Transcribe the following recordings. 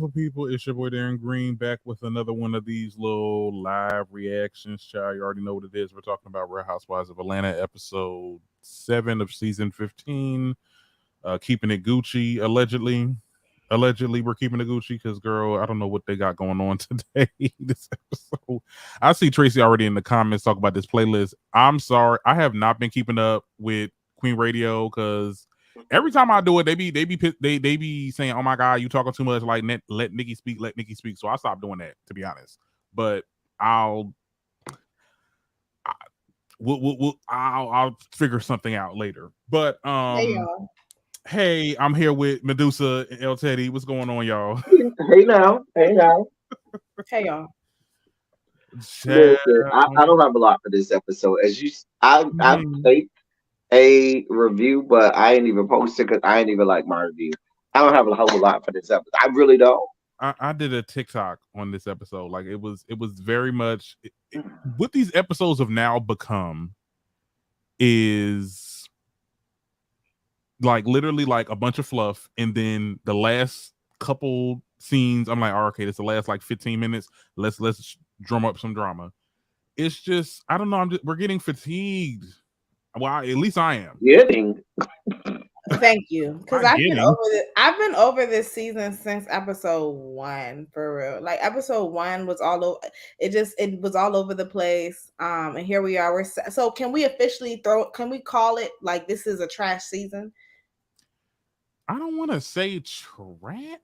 beautiful people? It's your boy Darren Green back with another one of these little live reactions. Child, you already know what it is. We're talking about Real Housewives of Atlanta, episode 7 of season 15. Keeping it Gucci, allegedly. Allegedly, we're keeping it Gucci because, girl, I don't know what they got going on today. This episode, I see Tracy already in the comments talk about this playlist. I'm sorry, I have not been keeping up with Queen Radio because every time I do it, they be saying, "Oh my God, you talking too much." Like, let Nikki speak, let Nikki speak. So I stopped doing that, to be honest. But I'll I, I'll figure something out later. But Hey y'all. hey, I'm here with Medusa and El Teddy. What's going on, y'all? Hey now, hey now. Hey y'all. Child. Listen, I don't have a lot for this episode. I Mhm. played a review, but I ain't even posted because I ain't even like my review. I don't have a whole lot for this episode. I really don't. I did a TikTok on this episode. Like it was very much what these episodes have now become is like literally like a bunch of fluff, and then the last couple scenes, I'm like, oh, okay, this is the last like 15 minutes. Let's drum up some drama. It's just I don't know. We're getting fatigued. Well, at least I am. Getting Thank you. Because Not getting. I've been over this season since episode 1, for real. Like episode 1 was all over it was all over the place. And here we are. So can we officially can we call it like this is a trash season? I don't want to say trash.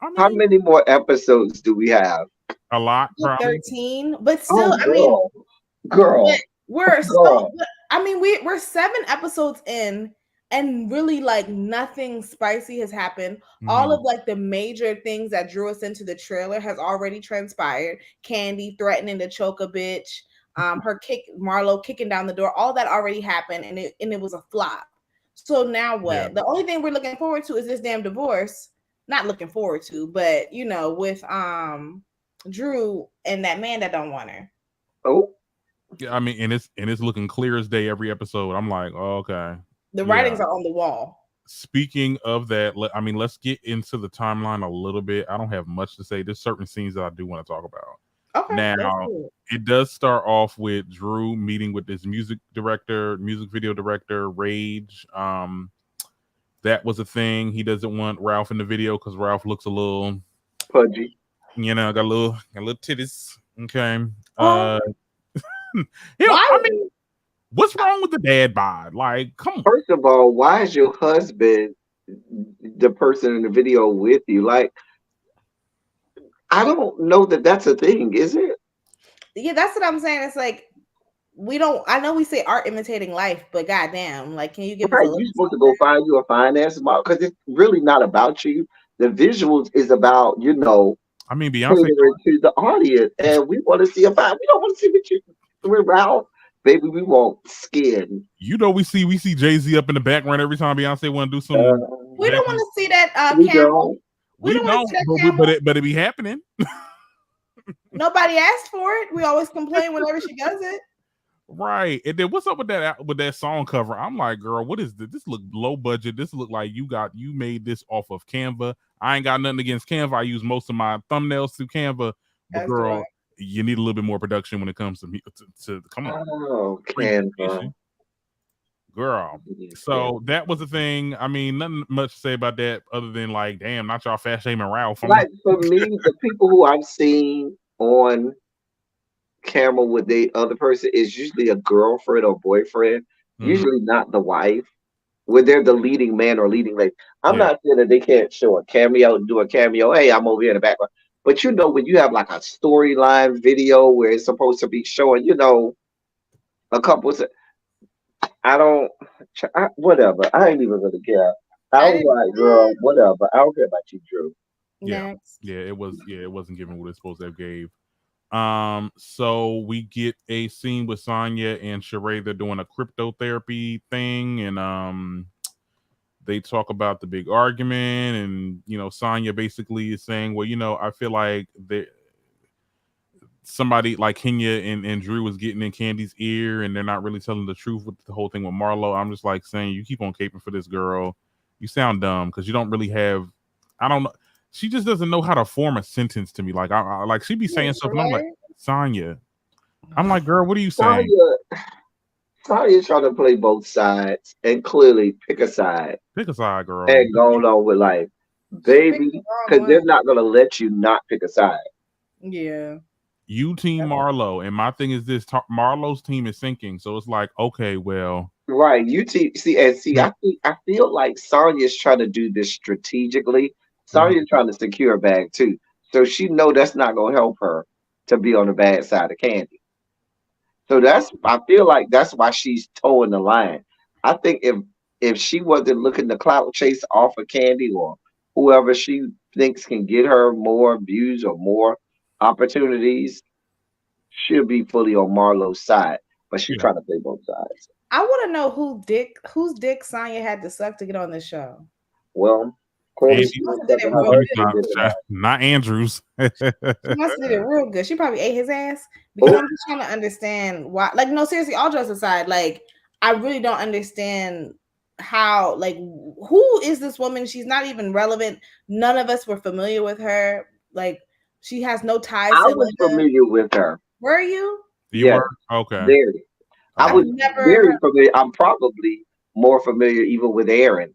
I how mean, many more episodes do we have? a lot probably. 13, but still, Oh, I mean, but girl, we're so girl. I mean, we're 7 episodes in and really like nothing spicy has happened. All Mhm. of like the major things that drew us into the trailer has already transpired. Candy threatening to choke a bitch, her Marlo kicking down the door, all that already happened and it was a flop. So now Yeah. what? The only thing we're looking forward to is this damn divorce. Not looking forward to, but you know, with Drew and that man that don't want her. Oh, Yeah, I mean, and it's looking clear as day every episode. I'm like, oh, okay, The yeah. writings are on the wall. Speaking of that, I mean, let's get into the timeline a little bit. I don't have much to say. There's certain scenes that I do want to talk about. Okay, let's Now, do it. it does start off with Drew meeting with this music video director, Rage. That was a thing. He doesn't want Ralph in the video because Ralph looks a little, pudgy. got a little titties. Okay. Oh, I why? mean, what's wrong with the dad bod? Like, come on. First of all, why is your husband the person in the video with you? Like, I don't know that that's a thing, is it? Yeah, that's what I'm saying. It's like we don't. I know we say art imitating life, but goddamn, like, can you give us a Right, little you're supposed to something? go find you a finance model because it's really not about you. The visuals is about, I mean, Beyonce. catering to the audience, and we want to see a fine. We don't want to see what you with Ralph, baby. We want skin. We see Jay-Z up in the background every time Beyonce want to do some We don't Uh, want back. to see that we camel. don't. We We don't want to don't, see that but camel. it be happening. Nobody asked for it. We always complain whenever she does it. Right. And then what's up with that song cover? I'm like, girl, what is this? This look low budget. This look like you made this off of Canva. I ain't got nothing against Canva. I use most of my thumbnails through Canva, but As do I. girl, you need a little bit more production when it comes to come on Oh, Canva. presentation, girl. So that was the thing. I mean, nothing much to say about that other than like, damn, not y'all fast shaming Ralph. I'm like, Like for me, the people who I've seen on camera with the other person is usually a girlfriend or boyfriend, mhm, usually not the wife, where they're the leading man or leading lady. I'm yeah, not saying that they can't show a cameo, do a cameo. Hey, I'm over here in the background. But when you have like a storyline video where it's supposed to be showing, a couple, I don't, whatever. I ain't even gonna care. I I was didn't. like, girl, whatever. I don't care about you, Drew. yeah, Next. it wasn't giving what it's supposed to have gave. So we get a scene with Sonya and Sheree. They're doing a cryptotherapy thing, and they talk about the big argument, and Sonya basically is saying, well, I feel like somebody like Kenya and Drew was getting in Candy's ear, and they're not really telling the truth with the whole thing with Marlo. I'm just like saying, you keep on caping for this girl. You sound dumb because you don't really have. I don't know. she just doesn't know how to form a sentence to me. Like like she be saying stuff, and I'm like, Right? Sonya. I'm like, girl, what are you saying? Tanya, Tanya's trying to play both sides and clearly pick a side Pick a side, girl. and go on with life, She picked the baby, wrong because one. they're not gonna let you not pick a side. Yeah. You team Marlo, and my thing is this: Marlo's team is sinking, so it's like, okay, well, Right. See, I feel like Sonya's trying to do this strategically. mhm, Sonya's trying to secure a bag too. So she know that's not gonna help her to be on the bad side of Candy. So I feel like that's why she's towing the line. I think if she wasn't looking to clout chase off of Candy or whoever she thinks can get her more views or more opportunities, she'll be fully on Marlo's side. But she's yeah. trying to play both sides. I want to know whose dick Sonya had to suck to get on this show. Well, clearly Andy, she She must was have did sucking it her real let me husband good. stop. dick a lot. Not Andrews. She must have did it real good. She probably ate his ass because Oh, I'm just trying to understand why. Like, no, seriously, all jokes aside, like, I really don't understand how. Like, who is this woman? She's not even relevant. None of us were familiar with her. Like, she has no ties I to was Atlanta. familiar with her. Were you? You Yes, were okay. very. I All I've right. was never very heard. familiar. I'm probably more familiar even with Aaron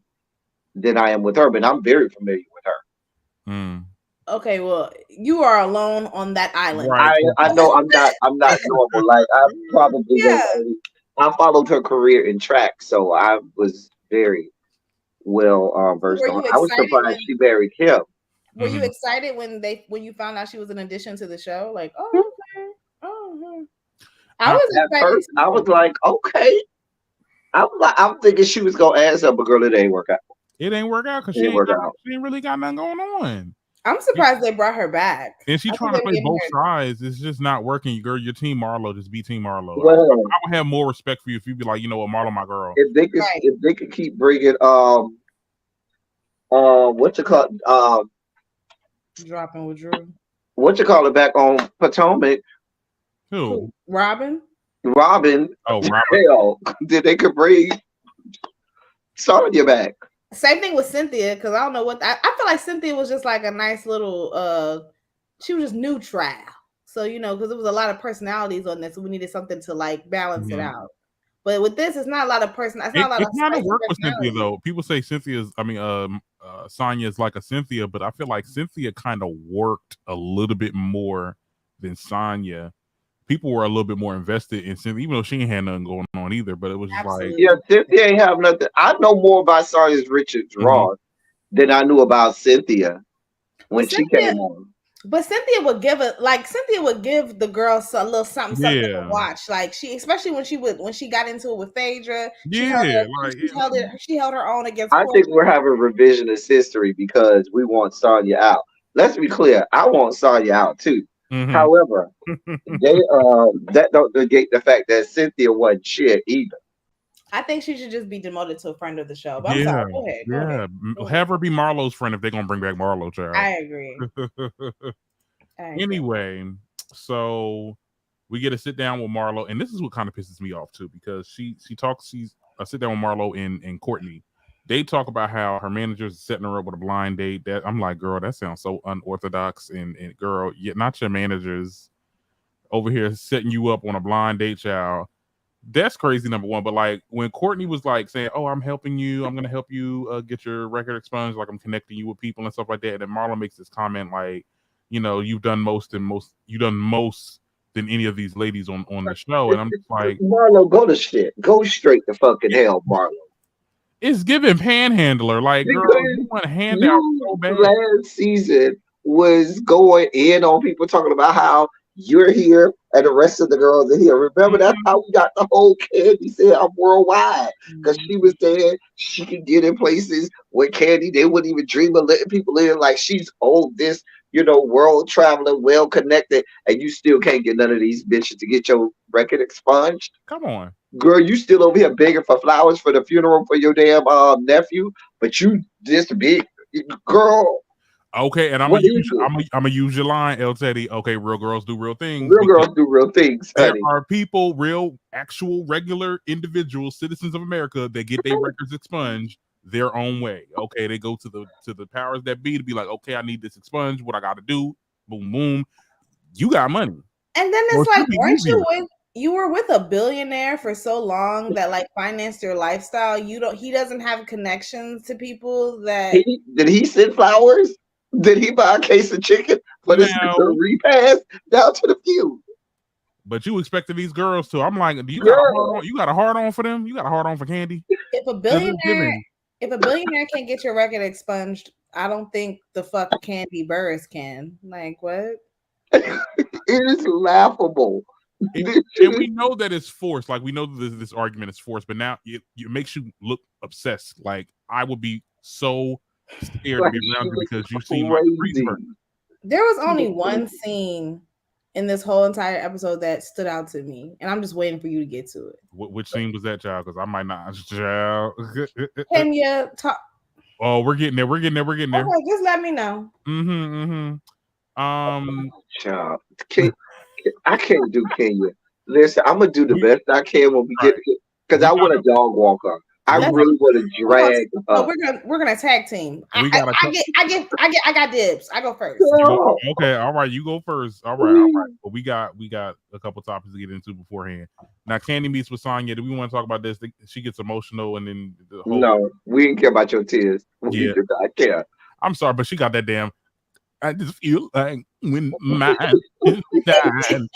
than I am with her, but I'm very familiar with her. Mm. Okay, well, you are alone on that island. Right. I know I'm not normal. Like I probably was Yeah. only I followed her career in track, so I was very well So versed were on. you I was excited surprised she married him. were you Mhm. excited when you found out she was an addition to the show? Like, oh, okay. Oh, I I, was At excited first, I was too. like, okay. I'm thinking she was gonna ask her, but girl, it ain't work out. it ain't work out because It ain't work out. she ain't really got nothing going on. I'm surprised they brought her back. And she I think trying to they're play getting both her sides. It's just not working. Girl, your team Marlo, just be team Marlo. Well, I would have more respect for you if you'd be like, you know what, Marlo, my girl. right. if they could keep bringing what you call Dropping with Drew. what you call it back on Potomac, Who? Who? Robin? Robin, Oh, Robert. hell, then they could bring Sonya back. Same thing with Cynthia, because I don't know what I feel like Cynthia was just like a nice little she was just neutral. So, because there was a lot of personalities on this, so we needed something to like balance it Mhm. out. But with this, it's not a lot of it's not a lot It of kind of spicy worked with Cynthia personalities. though. People say Sonya is like a Cynthia, but I feel like Cynthia kind of worked a little bit more than Sonya. People were a little bit more invested in Cynthia, even though she ain't had nothing going on either. But it was just like, Yeah, Absolutely. Cynthia ain't have nothing. I know more about Sonya's Richards mhm. Ross than I knew about Cynthia But when she Cynthia came on. But Cynthia would give the girls a little something to Yeah, watch. Like she, especially when she got into it with Phaedra, yeah, like she held her own against I think Portia. we're having revisionist history because we want Sonya out. Let's be clear. I want Sonya out too. mhm. However, they that don't negate the fact that Cynthia wasn't shit either. I think she should just be demoted to a friend of the show. But I'm sorry. Yeah, Go ahead. Go ahead. yeah. Go ahead. Have her be Marlo's friend if they're gonna bring back Marlo, child. I agree. I agree. Anyway, so we get to sit down with Marlo, and this is what kind of pisses me off too, because she's I sit down with Marlo and Courtney. They talk about how her manager's setting her up with a blind date. That I'm like, girl, that sounds so unorthodox. And girl, not your managers over here setting you up on a blind date, child. That's crazy, number one. But like when Courtney was like saying, "Oh, I'm helping you. I'm gonna help you get your record expunged. Like I'm connecting you with people and stuff like that." And then Marlo makes this comment like, you've done most than any of these ladies on the show. And I'm just like, Marlo, go to shit. Go straight to fucking hell, Marlo. it's giving panhandler. Like, girl, you Because want handouts you so bad. last season was going in on people talking about how you're here and the rest of the girls are here. Remember, that's how we got the whole Candy said I'm worldwide. Because she was saying she can get in places where Candy, they wouldn't even dream of letting people in. Like she's this, world traveling, well connected, and you still can't get none of these bitches to get your record expunged. Come on. Girl, you still over here begging for flowers for the funeral for your damn nephew, but you this big girl. Okay, and I'm What gonna use is it? I'm gonna use your line, El Teddy. Okay, real girls do real things Real because girls do real things, there honey. are people, real, actual, regular individuals, citizens of America that get their records expunged their own way. Okay, they go to the powers that be to be like, okay, I need this expunged. What I got to do? Boom, boom. You got money, And then or it's it should like, be weren't easier. you with you were with a billionaire for so long that like financed your lifestyle. He doesn't have connections to people that Did he send flowers? Did he buy a case of chicken for this No, repast down to the few? but you expected these girls to. I'm like, do you got a hard Girl, on? You got a hard on for them? You got a hard on for Candy? if a Because it's billionaire giving. if a billionaire can get your record expunged, I don't think the fuck Candy Burris can. Like what? it is laughable. It, This shit and is we know that it's forced. Like we know that this argument is forced, but now it makes you look obsessed. Like I would be so scared to like be she around you was because you seem like a crazy crazy. person. There was She only was one crazy. scene in this whole entire episode that stood out to me, and I'm just waiting for you to get to it. Which scene was that, child? Because I might not. Child. Kenya, talk. Oh, we're getting there. We're getting there. We're getting there. Okay, just let me know. Um. Child. I can't do Kenya. Listen, I'm gonna do the We best I can when we all right. get because We I got want a dog walker. I we Let's got really want to hold on. drag No, her. we're gonna tag team. we got a couple. I got dibs. I go first. Girl, Okay, all right. You go first. All right, all right. please. But we got a couple topics to get into beforehand. Now, Candy meets with Sonya. Do we want to talk about this? She gets emotional, and then the whole No, we didn't care about your tears. We yeah. did not care. I'm sorry, but she got that damn. I just feel like when mine is dying,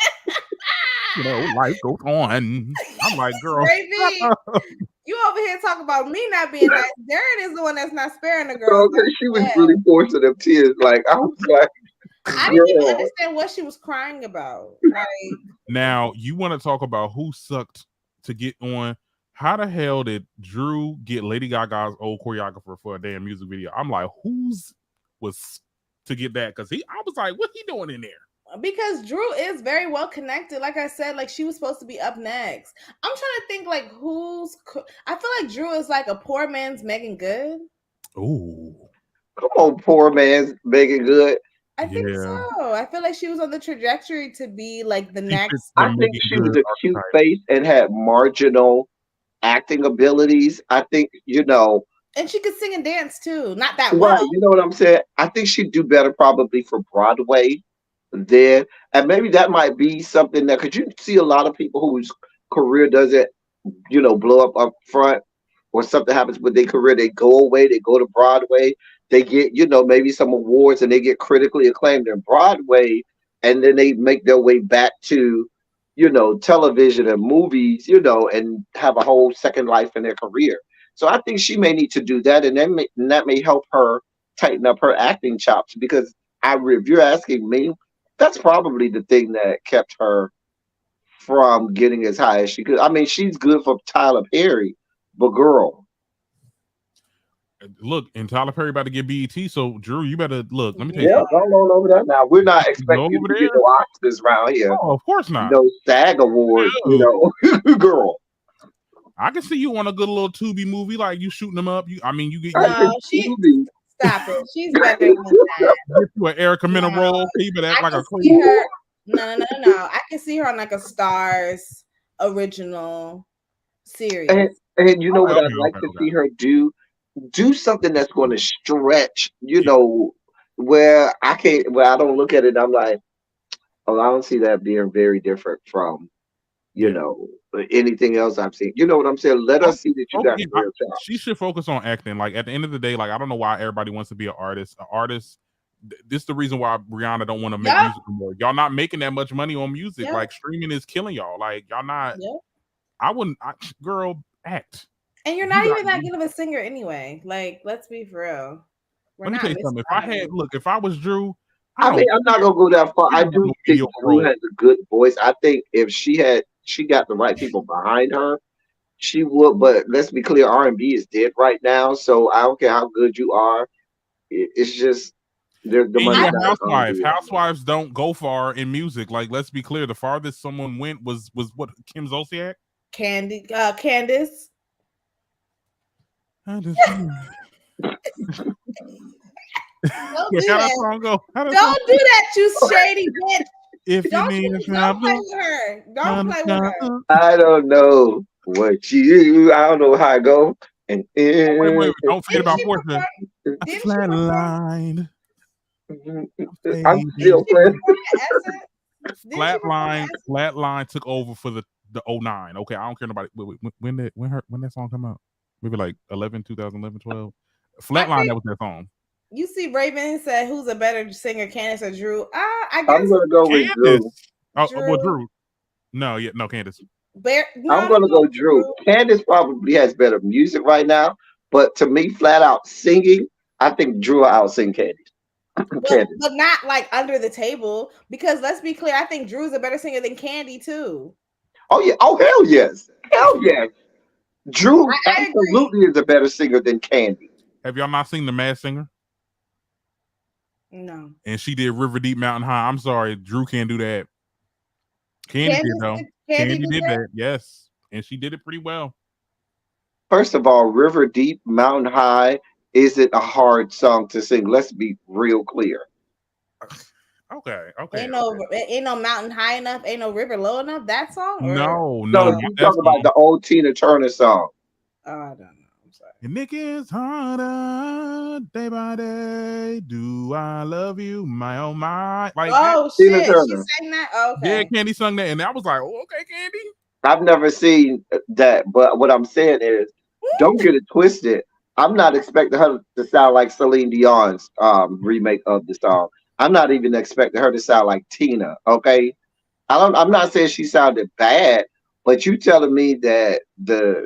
life goes on. I'm like, girl, shut Baby, up. you over here talking about me not being nice. Darren is the one that's not sparing the girls. So she was really forcing them tears. Like I was like, I didn't even girl, understand what she was crying about. Like, Now you want to talk about who sucked to get on? How the hell did Drew get Lady Gaga's old choreographer for a damn music video? I'm like, whose was to get that? Because I was like, what he doing in there? because Drew is very well connected. Like I said, like she was supposed to be up next. I'm trying to think like I feel like Drew is like a poor man's Megan Good. Ooh, come on, poor man's making good. I think yeah. so. I feel like she was on the trajectory to be like the She fits next. the I think Megan she was Good a cute archetype. face and had marginal acting abilities. I think, And she could sing and dance too. Not that right, well. you know what I'm saying? I think she'd do better probably for Broadway then. And maybe that might be something that, because you see a lot of people whose career doesn't, blow up front or something happens with their career, they go away, they go to Broadway, they get, maybe some awards and they get critically acclaimed in Broadway, and then they make their way back to, television and movies, and have a whole second life in their career. So I think she may need to do that, and that may help her tighten up her acting chops because if you're asking me, that's probably the thing that kept her from getting as high as she could. I mean, she's good for Tyler Perry, but girl, Look, and Tyler Perry about to get BET. So Drew, you better look. Let me tell you yeah, Yeah. something. go on over there now. We're not Go expecting you over to get there. no Oscars around here, Oh, of course not. no SAG awards, No. girl. I can see you on a good little Tubi movie, like you shooting them up. You get I you said, No, Tubi. stop it. She's better than that. get you an Erica Mena No, role. You better act I like can a see crazy. her. No. I can see her on like a Stars original And series. and you know what I'd like to Okay. see her do? Do something that's going to stretch, Yeah. where I don't look at it, I'm like, oh, I don't see that being very different from, Yeah. anything else I've seen. You know what I'm saying? Let us see that you got Yeah, real she chops. should focus on acting. Like at the end of the day, like I don't know why everybody wants to be an artist. An artist. This is the reason why Rihanna don't want to make Yep. music anymore. Y'all not making that much money on music. Yep. Like streaming is killing y'all. Like y'all not. Yep. I wouldn't. Girl, act. And you're You not got- even that good of a singer anyway. Like, let's be for real. We're Let me not tell you something. If I was Drew, I mean, I'm not gonna go that far. I don't do want no think mediocre Drew role. has a good voice. I think if she got the right people behind her, she would. But let's be clear, R&B is dead right now. So I don't care how good you are. It's just the And money's you're a not in housewife. R&B right now. Housewives don't go far in music. Like, let's be clear. The farthest someone went was what, Kim Zolciak? Candace. How does Don't Wait, do how that that. song go? How that Don't song do that, you shady bitch. If you Don't need a play problem, with her. Don't play with her. I don't know I don't know how it go. And Wait. Don't forget Didn't about she Portia. perform? I Didn't she perform? flatlined. I'm I'm Didn't still fading. she playing. perform at Essence? Didn't she perform at Essence? Flatline took over for the '09. Okay, I don't care nobody. When that song come out? Maybe like 2011, 12. I Flatline, think that was their song. you see Raven said who's a better singer, Candace or Drew? I I'm guess gonna go with Drew. Candace. Oh, well, Drew. Drew. No, Candace. I'm No, gonna go Drew. Drew. Candace probably has better music right now, but to me, flat out singing, I think Drew will out sing Candace. Candace. But not like under the table because let's be clear, I think Drew's a better singer than Candy too. Oh yeah. Oh hell yes. Hell yes. Drew I agree. absolutely is a better singer than Candy. Have y'all not seen The Masked Singer? No. And she did River Deep Mountain High. I'm sorry, Drew can't do that. Candy did though. Candy Candy did did that? that. Yes, and she did it pretty well. First of all, River Deep, Mountain High isn't a hard song to sing. Let's be real clear. Okay. Ain't no mountain high enough, ain't no river low enough. That song or No, No, not she's that talking about song. the old Tina Turner song. oh, I don't know. I'm sorry. And Nick is harder day by day. Do I love you, my oh my? Like that. Oh Tina shit, she Turner. sang that. Oh, Yeah, okay. Candy sung that, and I was like, oh, okay, Candy. I've never seen that, but what I'm saying is, don't get it twisted. I'm not expecting her to sound like Celine Dion's remake of the song. I'm not even expecting her to sound like Tina. Okay, I'm not saying she sounded bad, but you telling me that the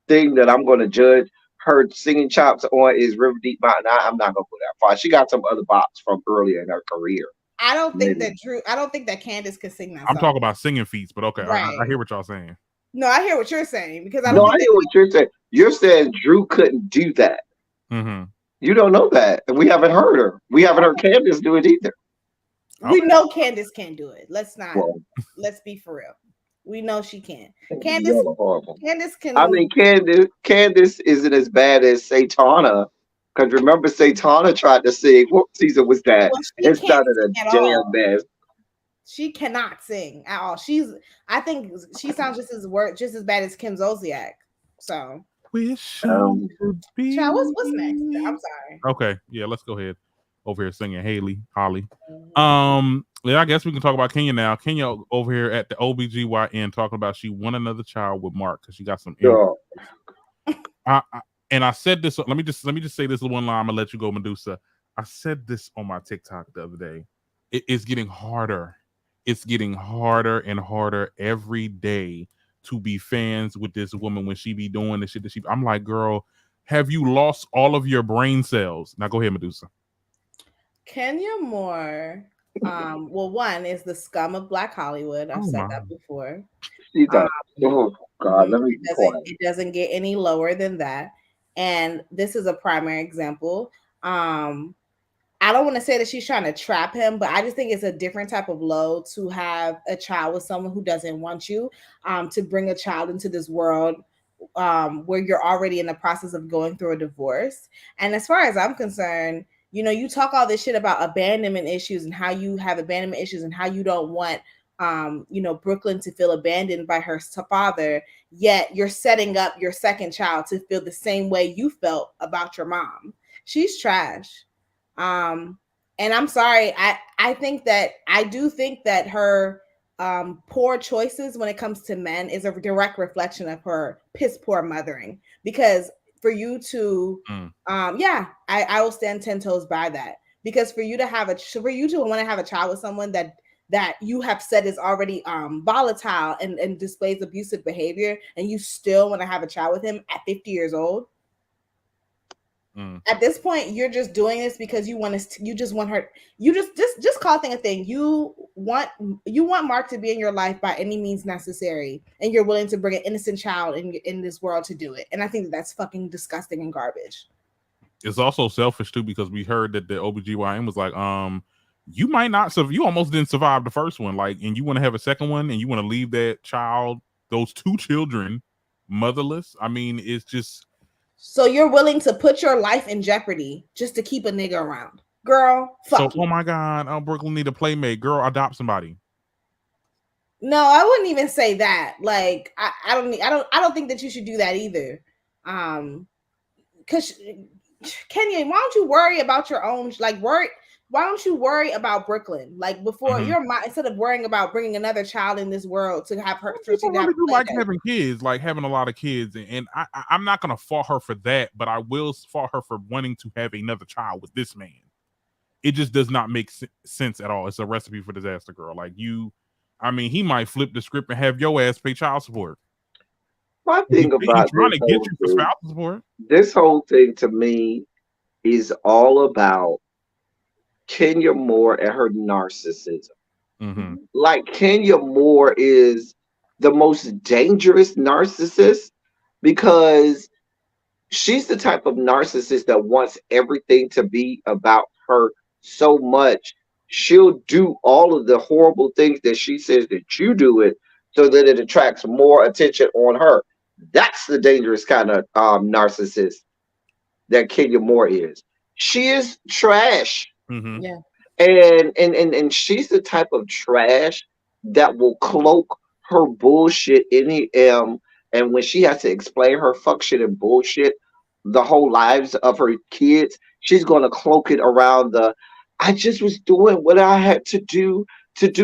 thing that I'm going to judge her singing chops on is River Deep Mountain. I'm not going to go that far. She got some other bops from earlier in her career. I don't think that Candace could sing that I'm song. talking about singing feats, but okay, I Right. hear what y'all saying. No, I hear what you're saying because I don't No, I think hear what you're saying. You're saying Drew couldn't do that. Mm-hmm. You don't know that. We haven't heard her. We haven't heard Candace do it either. we know Candace can't do it. Well, Let's be for real. We know she can. Candace y'all are horrible. Candace I can mean, Candace isn't as bad as Satana. Because remember, Satana tried to sing. What season was that? well, she It can't sounded a sing at damn all. mess. She cannot sing at all. I think she sounds just as bad as Kim Zolciak. So Wish I Um, could be. child, what's next? I'm sorry. Okay, yeah, let's go ahead over here singing Holly. Mm-hmm. Yeah, I guess we can talk about Kenya now. Kenya over here at the OBGYN talking about she won another child with Mark because she got some. so, And I said this. Let me just say this one line. I'm gonna let you go, Medusa. I said this on my TikTok the other day. It's getting harder. It's getting harder and harder every day to be fans with this woman when she be doing the shit that she. I'm like, girl, have you lost all of your brain cells? Now go ahead, Medusa. Kenya Moore, well, one is the scum of Black Hollywood. I've Oh said my. that before. she's Um, a, oh, God, mhm, let me be quiet. it doesn't get any lower than that. And this is a primary example. I don't want to say that she's trying to trap him, but I just think it's a different type of low to have a child with someone who doesn't want you, to bring a child into this world where you're already in the process of going through a divorce. And as far as I'm concerned, you talk all this shit about abandonment issues and how you have abandonment issues and how you don't want, Brooklyn to feel abandoned by her father, yet you're setting up your second child to feel the same way you felt about your mom. She's trash. And I'm sorry, I do think that her poor choices when it comes to men is a direct reflection of her piss poor mothering. Because for you to I will stand 10 toes by that. Because for you to want to have a child with someone that you have said is already volatile and displays abusive behavior, and you still want to have a child with him at 50 years old. At this point, you're just doing this because you just want her. You just call thing a thing. You want Mark to be in your life by any means necessary, and you're willing to bring an innocent child in this world to do it. And I think that's fucking disgusting and garbage. It's also selfish too because we heard that the OBGYN was like, you might not you almost didn't survive the first one, like, and you want to have a second one, and you want to leave those two children, motherless. I mean, it's just. So you're willing to put your life in jeopardy just to keep a nigga around, girl? Fuck you. Oh my God, Brooklyn need a playmate. Girl, adopt somebody. No, I wouldn't even say that. Like, I don't think that you should do that either. because Kenya, why don't you worry about your own worry? Why don't you worry about Brooklyn? Like before Mhm. your mind, instead of worrying about bringing another child in this world to have her Some for she people to have really a do play like date. having kids, like having a lot of kids, and I'm not gonna fault her for that, but I will fault her for wanting to have another child with this man. It just does not make sense at all. It's a recipe for disaster, girl. Like I mean, he might flip the script and have your ass pay child support. My He, thing he about trying to get you for spousal support. this whole thing to me is all about Kenya Moore and her narcissism. Mm-hmm. Like Kenya Moore is the most dangerous narcissist because she's the type of narcissist that wants everything to be about her so much. She'll do all of the horrible things that she says that you do it so that it attracts more attention on her. That's the dangerous kind of narcissist that Kenya Moore is. She is trash. Mm-hmm. Yeah. And she's the type of trash that will cloak her bullshit in the and when she has to explain her fuck shit and bullshit the whole lives of her kids, she's gonna cloak it around the I just was doing what I had to do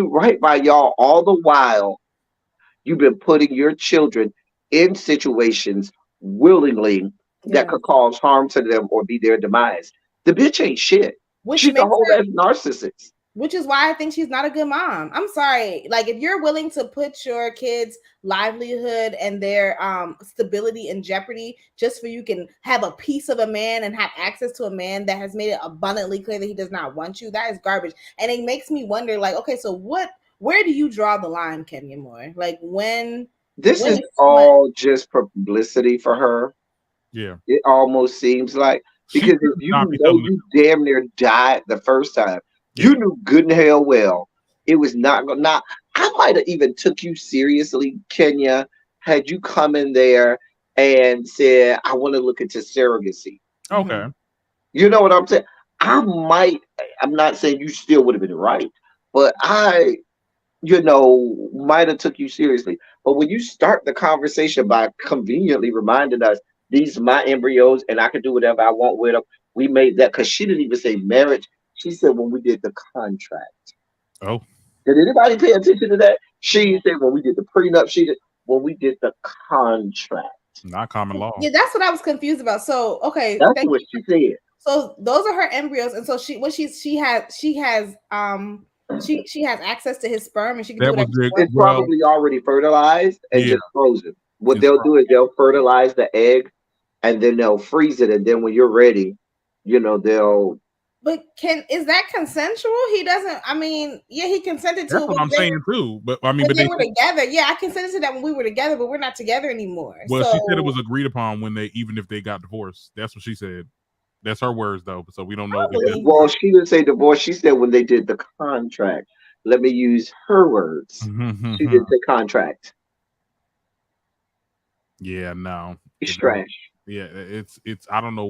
right by y'all. All the while you've been putting your children in situations willingly that Yeah. could cause harm to them or be their demise. The bitch ain't shit. Which She's a makes whole her ass narcissist. which is why I think she's not a good mom. I'm sorry. Like if you're willing to put your kids' livelihood and their stability in jeopardy just for you can have a piece of a man and have access to a man that has made it abundantly clear that he does not want you, that is garbage. And it makes me wonder, like, okay, so where do you draw the line, Kenya Moore? Like This when is is too much? all just publicity for her. Yeah. It almost seems like She because if should you not be know telling the you truth. damn near died the first time, Yeah. you knew good and hell well it was not going. Now I might have even took you seriously, Kenya, had you come in there and said, "I want to look into surrogacy." Okay. Mhm. You know what I'm saying? I might. I'm not saying you still would have been right, but might have took you seriously. But when you start the conversation by conveniently reminding us these my embryos and I can do whatever I want with them, we made that because she didn't even say marriage. She said when we did the contract. Oh, Did anybody pay attention to that? Yeah. She said when we did the prenup. She did when we did the contract. not common law. Yeah, that's what I was confused about. So, okay, That's thank what you. she said. So those are her embryos, and so she has access to his sperm, and she can do That was whatever she the wants. It's well, probably already fertilized and yeah. just frozen. What It's they'll do is probably they'll fertilize the egg and then they'll freeze it. And then when you're ready, they'll. But is that consensual? He doesn't. I mean, yeah, he consented to that's it what I'm saying too. But I mean, when but they they were said, together. Yeah, I consented to that when we were together, but we're not together anymore. well, she said it So was agreed upon when they even if they got divorced. That's what she said. That's her words though. So we don't I know don't if that's believe Well, that. she didn't say divorce. She said when they did the contract. Let me use her words. She didn't say contract. yeah, no. It's If that, trash. yeah, it's I don't know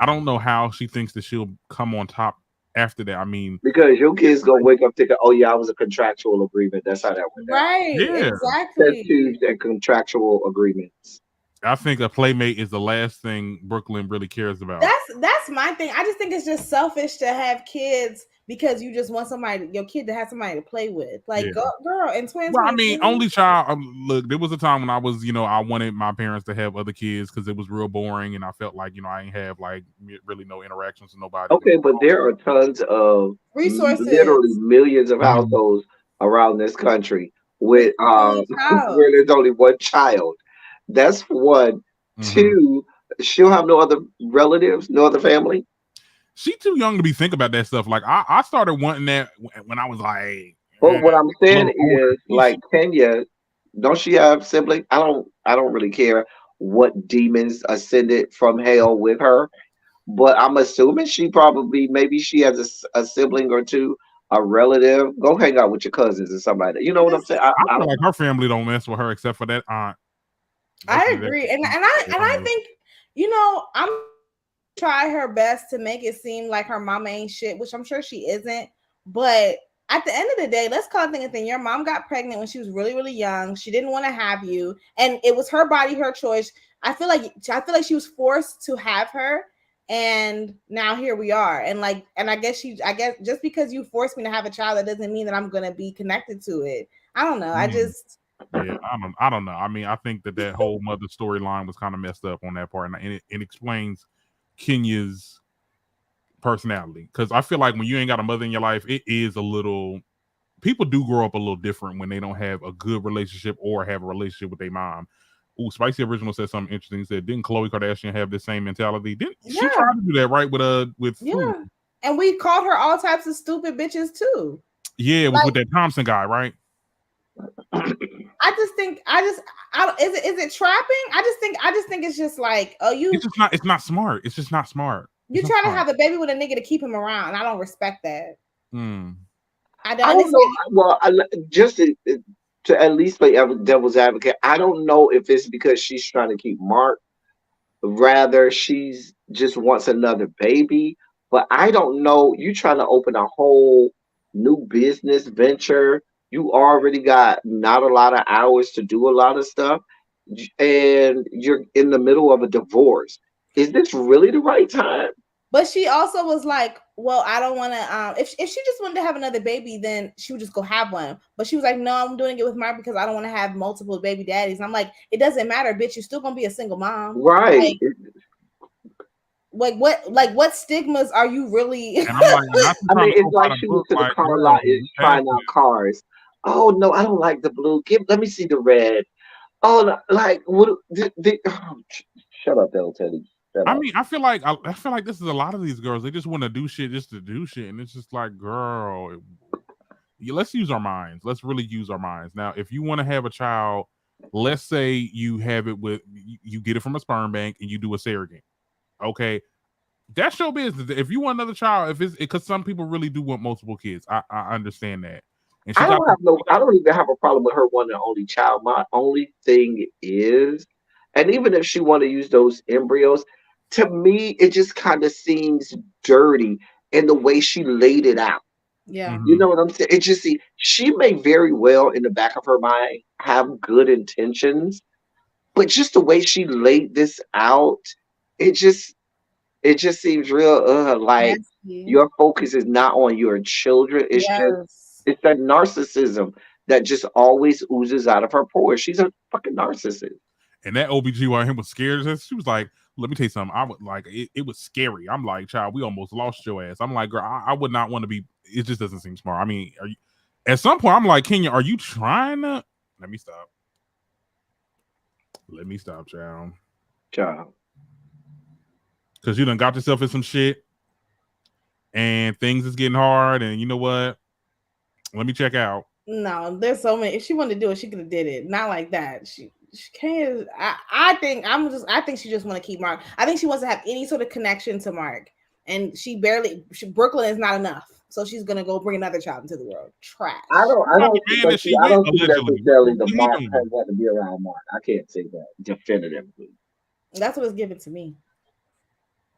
I don't know how she thinks that she'll come on top after that. I mean, Because your it's kid's gonna like, wake up thinking, "Oh yeah, I was a contractual agreement." That's how that went down. Right? yeah. Test Exactly. tubes and contractual agreements. I think a playmate is the last thing Brooklyn really cares about. That's my thing. I just think it's just selfish to have kids because you just want your kid to have somebody to play with. Yeah. Like, girl, in Well, I mean, 2023. only child. Look, there was a time when I was, I wanted my parents to have other kids because it was real boring, and I felt like, I ain't have like really no interactions with nobody. Okay, but there are tons of literally Resources millions of Mhm. households around this country with with only a child. where there's only one child. That's one. Mhm. Two, she'll have no other relatives, no other family. She too young to be thinking about that stuff. Like I started wanting that when I was like But what I'm a saying little older. is, like Kenya, don't she have siblings? I don't really care what demons ascended from hell with her, but I'm assuming she probably maybe she has a sibling or two, a relative. Go hang out with your cousins or somebody. You know what I'm saying? I, I I feel don't like her family don't mess with her except for that aunt. That's I it. agree, and I think I'm try her best to make it seem like her mama ain't shit, which I'm sure she isn't. But at the end of the day, let's call it thing a thing. Your mom got pregnant when she was really, really young. She didn't want to have you, and it was her body, her choice. I feel like she was forced to have her, and now here we are. And I guess just because you forced me to have a child, that doesn't mean that I'm gonna be connected to it. I don't know. I Mm. just Yeah, I don't know. I mean, I think that whole mother storyline was kind of messed up on that part, and it explains Kenya's personality. Because I feel like when you ain't got a mother in your life, it is a little. People do grow up a little different when they don't have a good relationship or have a relationship with their mom. Ooh, Spicy Original said something interesting. He said, "Didn't Khloe Kardashian have the same mentality? Didn't she try yeah, to do that right with food? yeah. And we called her all types of stupid bitches too. Yeah, it was Like with that Thompson guy, right? I just think is it trapping? I just think it's just like, oh, It's not smart. It's just not smart. It's you not trying to smart. have a baby with a nigga to keep him around, and I don't respect that. Mm. I I don't. And don't it's know. like, Well, just to at least play devil's advocate, I don't know if it's because she's trying to keep Mark, rather she's just wants another baby. But I don't know. You trying to open a whole new business venture. You already got not a lot of hours to do a lot of stuff, and you're in the middle of a divorce. Is this really the right time? but she also was like, well, I don't want to. If she just wanted to have another baby, then she would just go have one. But she was like, no, I'm doing it with Mark because I don't want to have multiple baby daddies. I'm like, it doesn't matter, bitch. You're still gonna be a single mom. Right. What stigmas are you really? And I'm like, not to I trying mean, to it's throw out like a she went book, to the like, car girl, lot is we past trying out this. cars. Oh no, I don't like the blue. Let me see the red. Oh, no, like what? Shut up, Del Teddy. Shut I up. mean, I feel like this is a lot of these girls. They just want to do shit just to do shit, and it's just like, girl, let's use our minds. Let's really use our minds. Now, if you want to have a child, let's say you have it with you get it from a sperm bank and you do a surrogate. Okay, that's your business. If you want another child, if it's because some people really do want multiple kids, I understand that. And she I got don't the have no. I don't even have a problem with her one and only child. My only thing is, and even if she want to use those embryos, to me it just kind of seems dirty in the way she laid it out. Yeah. You Mhm. know what I'm saying? It just see she may very well in the back of her mind have good intentions, but just the way she laid this out, it just it just seems real like Nasty. your focus is not on your children. Yes. It's that narcissism that just always oozes out of her pores. She's a fucking narcissist. And that OBGYN was scared. She was like, let me tell you something. I would like it was scary. I'm like, child, we almost lost your ass. I'm like, girl, I would not want to be. It just doesn't seem smart. I mean, are you, at some point, I'm like, Kenya, are you trying to? Let me stop. Let me stop, child. Child. Because you done got yourself in some shit and things is getting hard. And you know what? Let me check out. No, there's so many. If she wanted to do it, she could have did it. Not like that. She can't. I think she just want to keep Mark. I think she wants to have any sort of connection to Mark, and Brooklyn is not enough. So she's gonna go bring another child into the world. Trash. I About the don't see, man but that see, she I with, don't see allegedly. necessarily the What he Mark her doing? wanting to be around Mark. I can't say that definitively. That's what it's given to me.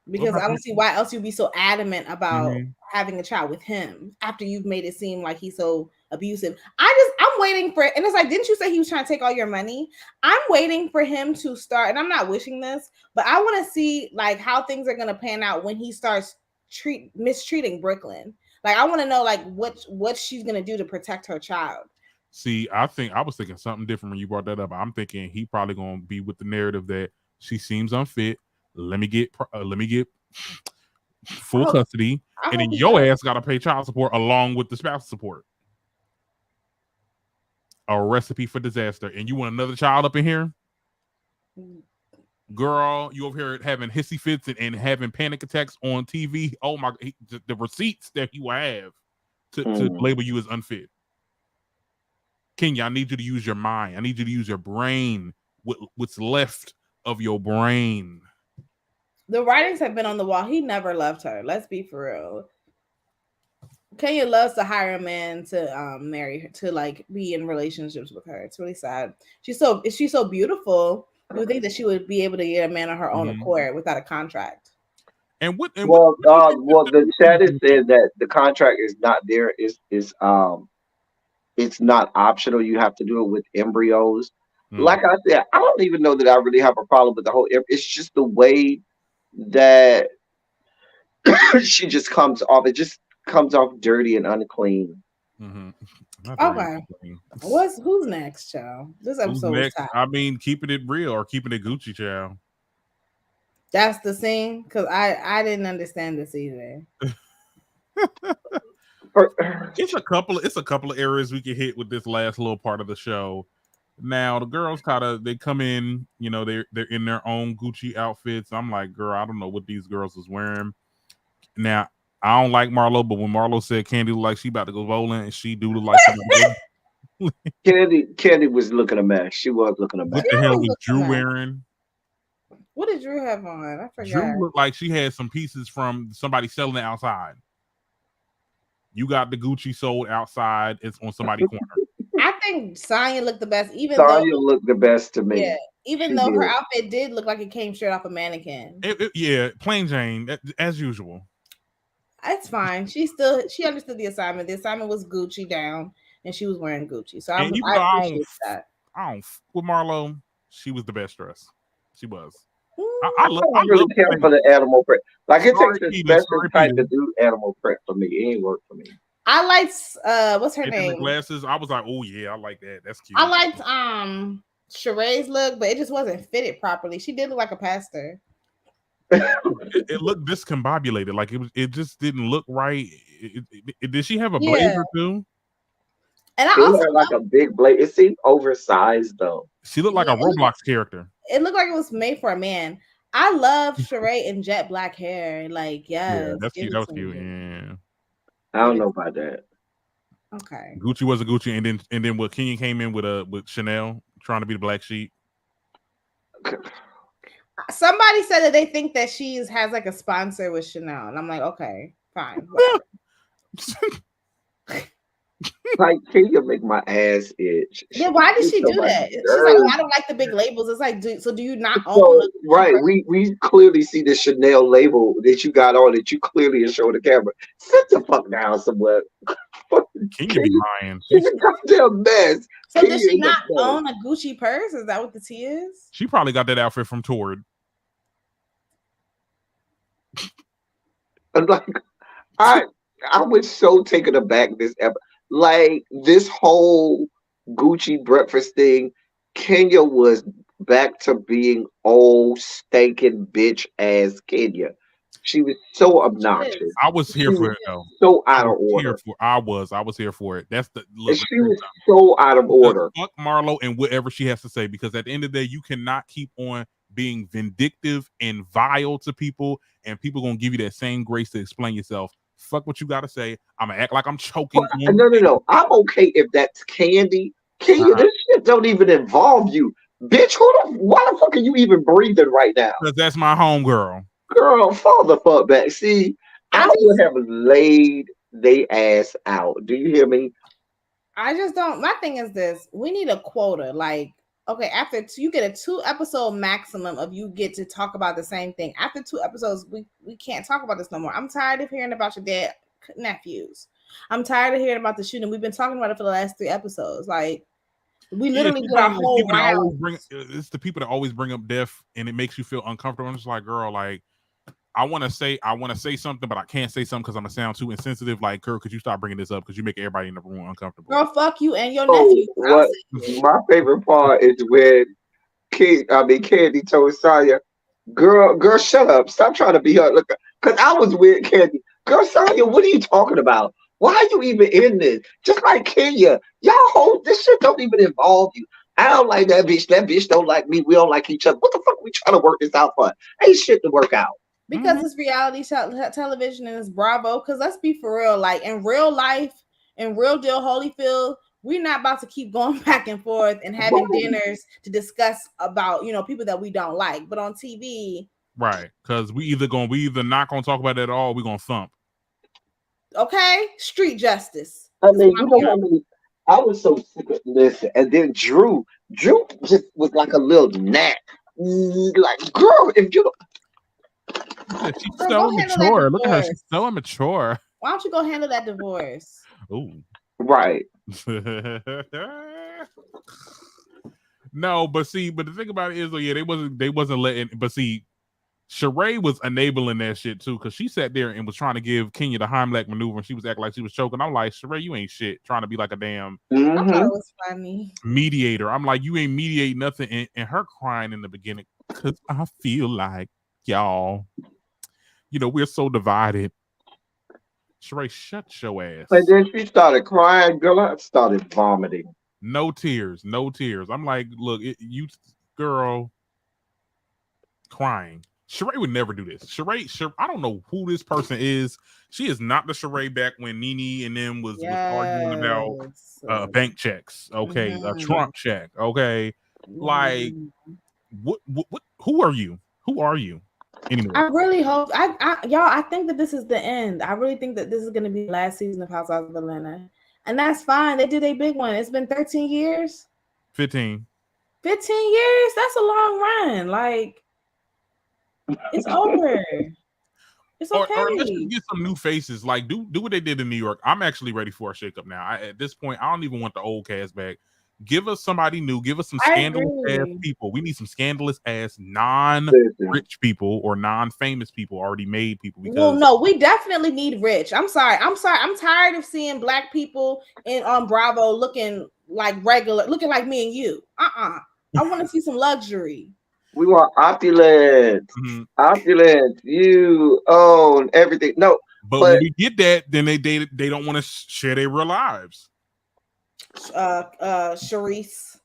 What Because about I don't see why else you'd be so adamant about mm-hmm. having a child with him after you've made it seem like he's so abusive. I'm waiting for it. And it's like, didn't you say he was trying to take all your money? I'm waiting for him to start, and I'm not wishing this, but I want to see like how things are gonna pan out when he starts mistreating Brooklyn. Like I want to know like what she's gonna do to protect her child. See, I was thinking something different when you brought that up. I'm thinking he probably gonna be with the narrative that she seems unfit. Let me get I full hope custody, I and hope then he your does. ass got to pay child support along with the spouse support. A recipe for disaster. And you want another child up in here, girl? You over here having hissy fits and having panic attacks on TV. Oh my! The receipts that he will have to Mm. label you as unfit. Kenya, I need you to use your mind. I need you to use your brain. What's left of your brain? The writings have been on the wall. He never loved her. Let's be for real. Kenya loves to hire a man to marry her, to like be in relationships with her. It's really sad. She's so beautiful. You would think that she would be able to get a man on her own Mhm. accord without a contract. Well, the status said that the contract is not there. It's not optional. You have to do it with embryos. Mm, Like I said, I don't even know that I really have a problem with the whole. It's just the way that she just comes off. It just comes off dirty and unclean. mm-hmm. Not dirty. Okay. Clean. Who's next, child? This Who's episode was next? tight. I mean, keeping it real or keeping it Gucci, child. That's the scene because I didn't understand this either. It's a couple of areas we can hit with this last little part of the show. Now the girls they come in, they're in their own Gucci outfits. I'm like, girl, I don't know what these girls is wearing. Now I don't like Marlo, but when Marlo said Candy look like she about to go bowling, and she do look like she about to go. Candy was looking a mess. She was looking a What mess. the She hell always was looks a Drew mess. wearing? What did Drew have on? I forgot. Drew looked like she had some pieces from somebody selling it outside. You got the Gucci sold outside. It's on somebody's corner. I think Sonya looked the best, even though Tanya looked the best to yeah, me. even She though her did. outfit did look like it came straight off a mannequin. Yeah, plain Jane, as usual. It's fine. She understood the assignment. The assignment was Gucci down, and she was wearing Gucci. So And even I though appreciate that. I don't with Marlo, she was the best dressed. She was. Mm, I don't really care for the animal print. Like it takes Sorry, a Peter. special Sorry, type Peter. to do animal print for me. It ain't work for me. I liked what's her And then the name? glasses, I was like, oh yeah, I like that. That's cute. I liked Sheree's look, but it just wasn't fitted properly. She did look like a pastor. It looked discombobulated. Like it just didn't look right. Did she have a Yeah, blazer too? and I It also had like a big blade. It seemed oversized though. She looked like yeah, a Roblox character. it looked like it was made for a man. I love Sheree in jet black hair. Like, Yeah, yes, that's give cute. it That was to cute. me. Yeah. I Give don't it. know about that. Okay. Gucci was a Gucci, and then what Kenya came in with Chanel trying to be the black sheep. Somebody said that they think that has like a sponsor with Chanel, and I'm like, okay, fine, whatever. Like, can you make my ass itch? Yeah, why did She's she so do my that? She's like, oh, nerves. I don't like the big labels. It's like, do you not own a So Gucci right, purse? we clearly see the Chanel label that you got on that you clearly are showing the camera. Sit the fuck down somewhere. Kenya be Kenya, lying. she's a goddamn mess. So does Kenya she is a not mess. own a Gucci purse? Is that what the tea is? She probably got that outfit from Torrid. And like I I was so taken aback this like this whole Gucci breakfast thing. Kenya was back to being old stinking bitch ass Kenya. She was so She is. obnoxious. I was here She for was it though. so I out was of here order. for. I was here for it. That's the And look. she was so out of Because order. fuck Marlo and whatever she has to say. Because at the end of the day, you cannot keep on being vindictive and vile to people, and people gonna give you that same grace to explain yourself. Fuck what you gotta say. I'm gonna act like I'm choking on No, no, no. I'm okay if that's Candy. Kenya, uh this shit don't even involve you. Bitch, why the fuck are you even breathing right now? because that's my homegirl. Girl, fall the fuck back. See, I I would have laid they ass out. Do you hear me? just don't. My thing is this: we need a quota. Like, okay, after you get a 2-episode maximum of you get to talk about the same thing. After 2 episodes, we can't talk about this no more. I'm tired of hearing about your dead nephews. I'm tired of hearing about the shooting. We've been talking about it for the last 3 episodes. Like, we Yeah, literally she did our bring whole people that always round. bring. It's the people that always bring up death, and it makes you feel uncomfortable. I'm just like, girl, like I want to say something, but I can't say something because I'm gonna sound too insensitive. Like, girl, could you stop bringing this up? Because you make everybody in the room uncomfortable. Girl, fuck you and your Oh, nephew. I'll what say my favorite part is when Candy told Saya, girl, shut up. Stop trying to be her. Look, because I was with Candy. Girl, Saya, what are you talking about? Why are you even in this? Just like Kenya, y'all hold this shit don't even involve you. I don't like that bitch. That bitch don't like me. We don't like each other. What the fuck we trying to work this out for? Ain't shit to work out. because it's reality television and it's Bravo. Because let's be for real, like in real life, in real deal Holyfield, we're not about to keep going back and forth and having dinners to discuss about people that we don't like. But on TV, Right? Because we either not gonna talk about it at all. We gonna thump. okay, street justice. I Is what mean, you I'm know hearing. how many. I was so sick of this, and then Drew just was like a little gnat. Like, girl, if you She said she's Girl, so go handle that immature. Look at her. She's divorce. so immature. Why don't you go handle that divorce? Ooh. Right. No, but the thing about it is, yeah, they wasn't letting. But see, Sheree was enabling that shit too, because she sat there and was trying to give Kenya the Heimlich maneuver, and she was acting like she was choking. I'm like, Sheree, you ain't shit. Trying to be like a damn I thought Mm-hmm. it was funny. mediator. I'm like, you ain't mediate nothing, and her crying in the beginning because I feel like y'all, we're so divided. Sheree, shut your And ass. then she started crying, girl. I started vomiting. No tears, no tears. I'm like, look, you girl crying. Sheree would never do this. Sheree, I don't know who this person is. She is not the Sheree back when Nene and them was arguing about Yes. bank checks. Okay, a Mhm. Trump check. Okay, like Mhm. what? Who are you? Who are you I anymore? really hope y'all. I think that this is the end. I really think that this is going to be the last season of Housewives of Atlanta, and that's fine. They did a big one. It's been 13 years, 15. 15 years. That's a long run. Like it's over. It's Or let's just okay. get some new faces. Like do what they did in New York. I'm actually ready for a shakeup now. At this point, I don't even want the old cast back. Give us somebody new. Give us some I scandalous ass agree. people. We need some scandalous ass Listen, non-rich people or non-famous people, already made people. Well, Because no, we definitely need rich. I'm sorry. I'm sorry. I'm tired of seeing black people in on Bravo looking like regular, looking like me and you. I want to see some luxury. we want opulence, mhm. opulence. You own everything. No, But when but we get that, then they don't want to share their real lives. Sharice,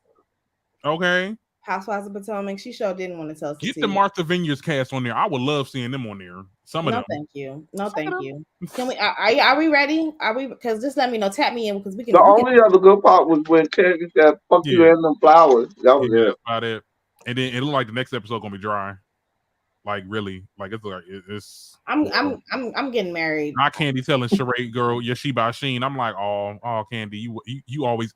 Okay, Housewives of Potomac. She sure didn't want to tell us the get the tea. Martha Vineyards cast on there. I would love seeing them on there. Some of No, them. thank you. No, Some of thank them. you. Can we? Are we ready? Are we? Because just let me know. Tap me in because we the can. We can. only other good part was when Candy said, "Fuck you Yeah. and them flowers." That was Yeah, it. that's about it. And then it looked like the next episode gonna be dry. Like really, like it's well, I'm getting married. not Candy telling Sheree girl, yeah, she by Sheen. I'm like, oh, Candy, you always